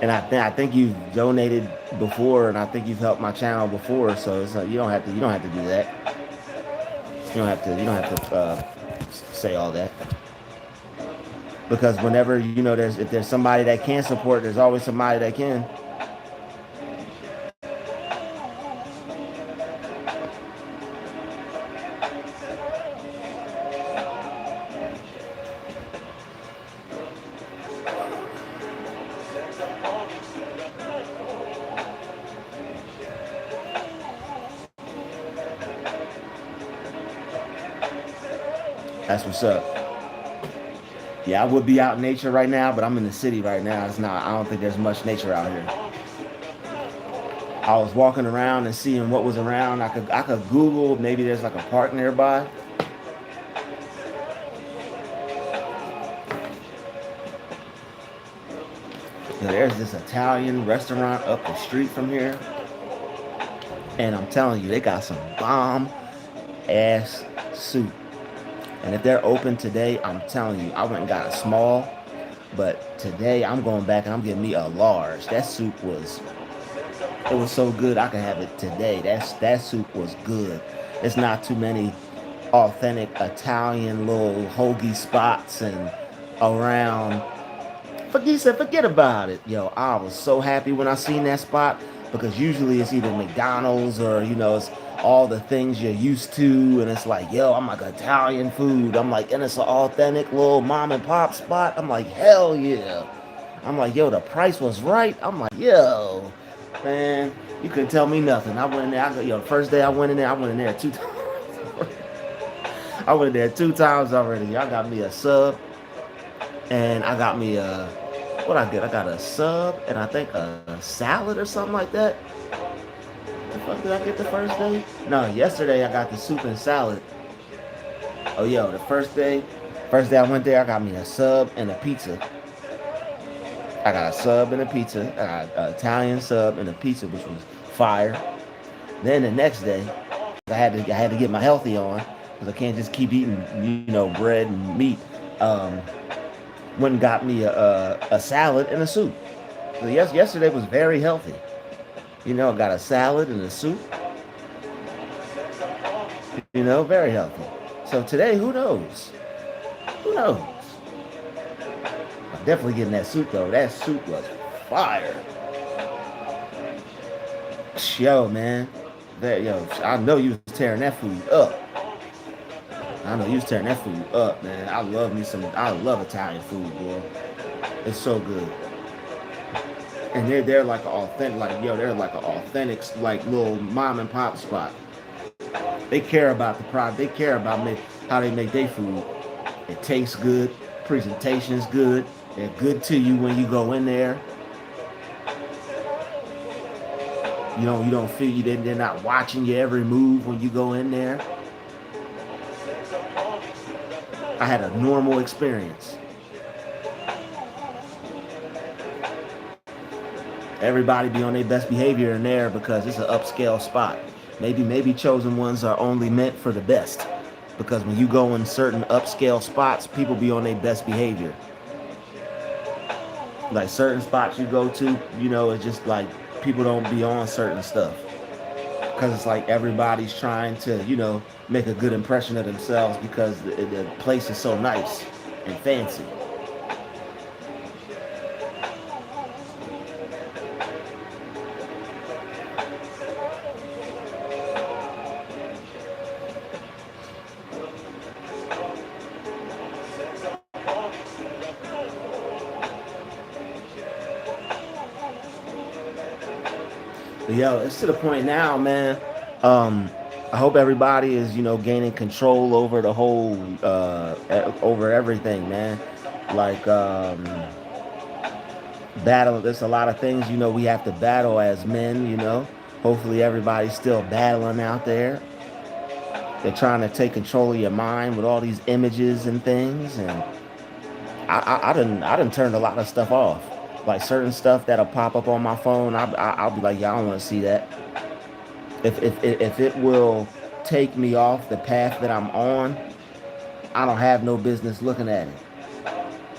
And I think you've donated before, and I think you've helped my channel before. So it's like you don't have to do that. You don't have to say all that, because whenever if there's somebody that can support, there's always somebody that can. That's what's up. Yeah, I would be out in nature right now, but I'm in the city right now. It's not. I don't think there's much nature out here. I was walking around and seeing what was around. I could Google, maybe there's like a park nearby. There's this Italian restaurant up the street from here, and I'm telling you, they got some bomb ass soup. And if they're open today, I'm telling you, I went and got a small, but today I'm going back and I'm getting me a large. That soup it was so good I could have it today. That soup was good. It's not too many authentic Italian little hoagie spots and around. Forget about it. Yo, I was so happy when I seen that spot, because usually it's either McDonald's or, it's all the things you're used to. And it's like, yo, I'm like Italian food. I'm like, and it's an authentic little mom and pop spot. I'm like, hell yeah. I'm like, yo, the price was right. I'm like, yo, man, you couldn't tell me nothing. I went in there. The first day I went in there, two times. I went in there 2 times already. I got me a sub, and I got me what I get? I got a sub and I think a salad or something like that. The fuck did I get the first day? No, yesterday I got the soup and salad. Oh yo, the first day I went there, I got me a sub and a pizza. I got a sub and a pizza. I got an Italian sub and a pizza, which was fire. Then the next day, I had to get my healthy on because I can't just keep eating bread and meat. Um, Went and got me a salad and a soup. So yesterday was very healthy. I got a salad and a soup. Very healthy. So today, who knows? Who knows? I'm definitely getting that soup though. That soup was fire. Yo, man. I know you was tearing that food up. I know you was tearing that food up, man. I love Italian food, boy. It's so good. And they're like an authentic, they're like an authentic, like little mom and pop spot. They care about the product. They care about how they make their food. It tastes good. Presentation is good. They're good to you when you go in there. You don't feel they're not watching your every move when you go in there. I had a normal experience. Everybody be on their best behavior in there because it's an upscale spot. Maybe chosen ones are only meant for the best. Because when you go in certain upscale spots, people be on their best behavior. Like certain spots you go to, it's just like people don't be on certain stuff. Because it's like everybody's trying to, make a good impression of themselves because the place is so nice and fancy. But yo, it's to the point now, man. I hope everybody is, gaining control over the whole, over everything, man. Like, battle. There's a lot of things, we have to battle as men. Hopefully, everybody's still battling out there. They're trying to take control of your mind with all these images and things, and I done turned a lot of stuff off. Like certain stuff that'll pop up on my phone, I'll be like, yeah, I don't want to see that. If it will take me off the path that I'm on, I don't have no business looking at it.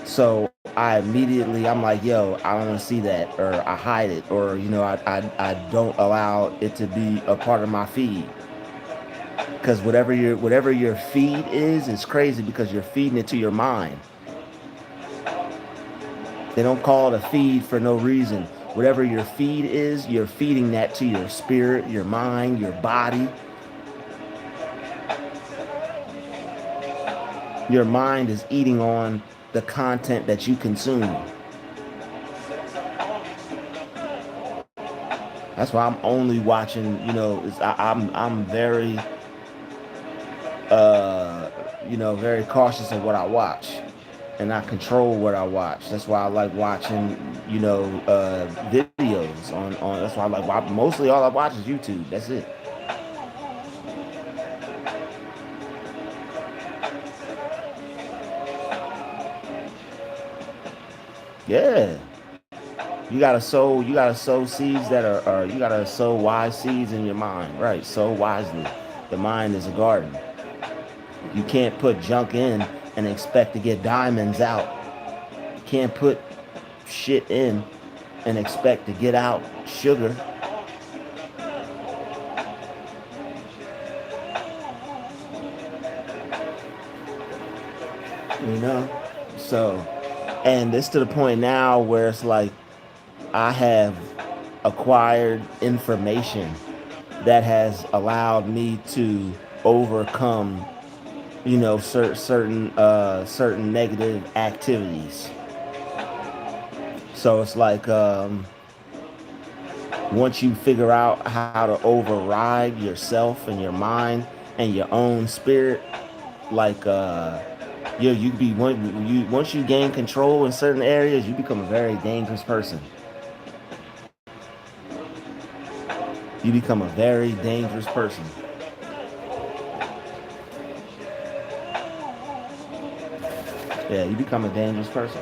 So I'm like, yo, I don't want to see that, or I hide it, or I don't allow it to be a part of my feed. Because whatever your feed is crazy because you're feeding it to your mind. They don't call it a feed for no reason. Whatever your feed is, you're feeding that to your spirit, your mind, your body. Your mind is eating on the content that you consume. That's why I'm only watching, I'm very, very cautious of what I watch. And I control what I watch. That's why I like watching, videos on. That's why I like mostly all I watch is YouTube. That's it. Yeah, you gotta sow seeds that you gotta sow wise seeds in your mind. Right, sow wisely. The mind is a garden. You can't put junk in and expect to get diamonds out. You can't put shit in and expect to get out sugar. You know? So, and it's to the point now where it's like I have acquired information that has allowed me to overcome, certain negative activities. So it's like once you figure out how to override yourself and your mind and your own spirit, like you be once you gain control in certain areas, you become a very dangerous person. You become a very dangerous person. Yeah, you become a dangerous person.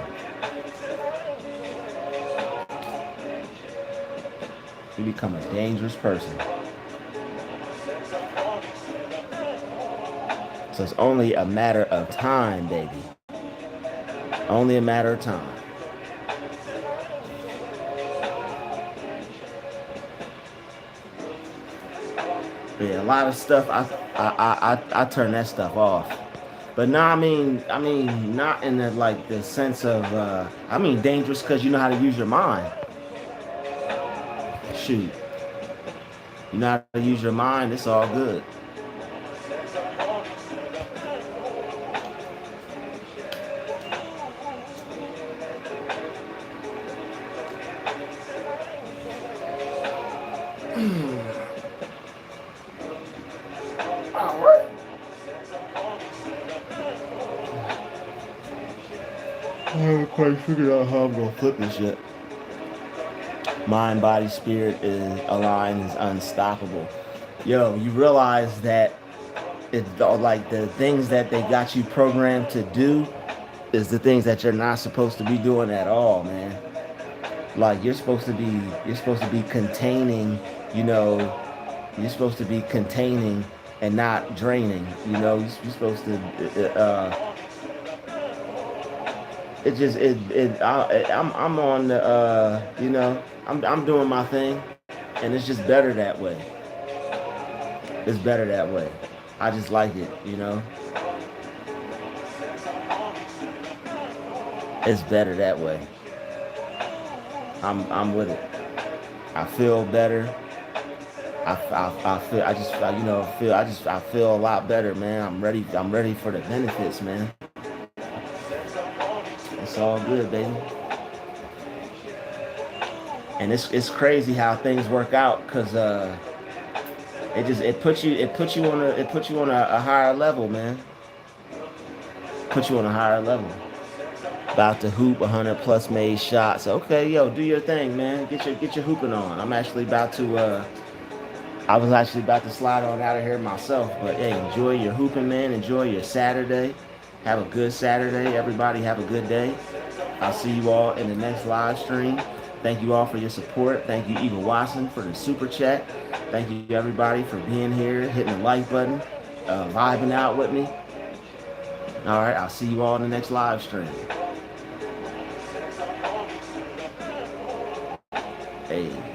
become a dangerous person. So it's only a matter of time, baby. Only a matter of time. Yeah, a lot of stuff. I turn that stuff off. But no, I mean, not in the like the sense of. I mean, dangerous because you know how to use your mind. Shoot, you know how to use your mind. It's all good. All right. I haven't quite figured out how I'm gonna flip this yet. Mind, body, spirit is aligned, is unstoppable. Yo, you realize that it's like the things that they got you programmed to do is the things that you're not supposed to be doing at all, man. Like you're supposed to be containing, you know, you're supposed to be containing and not draining. You know, you're supposed to. It just I'm on the you know I'm doing my thing, and it's just better that way. It's better that way. I just like it, you know. It's better that way. I'm with it. I feel better. I feel you know I feel a lot better, man. I'm ready for the benefits, man. It's all good, baby. And it's crazy how things work out because it puts you on a higher level, man. Put you on a higher level. About to hoop 100 plus made shots. Okay, yo, do your thing, man. Get your hooping on. I'm actually about to. I was actually about to slide on out of here myself. But hey, enjoy your hooping, man. Enjoy your Saturday. Have a good Saturday. Everybody have a good day. I'll see you all in the next live stream. Thank you all for your support. Thank you, Eva Watson, for the super chat. Thank you, everybody, for being here, hitting the like button, vibing out with me. All right, I'll see you all in the next live stream. Hey.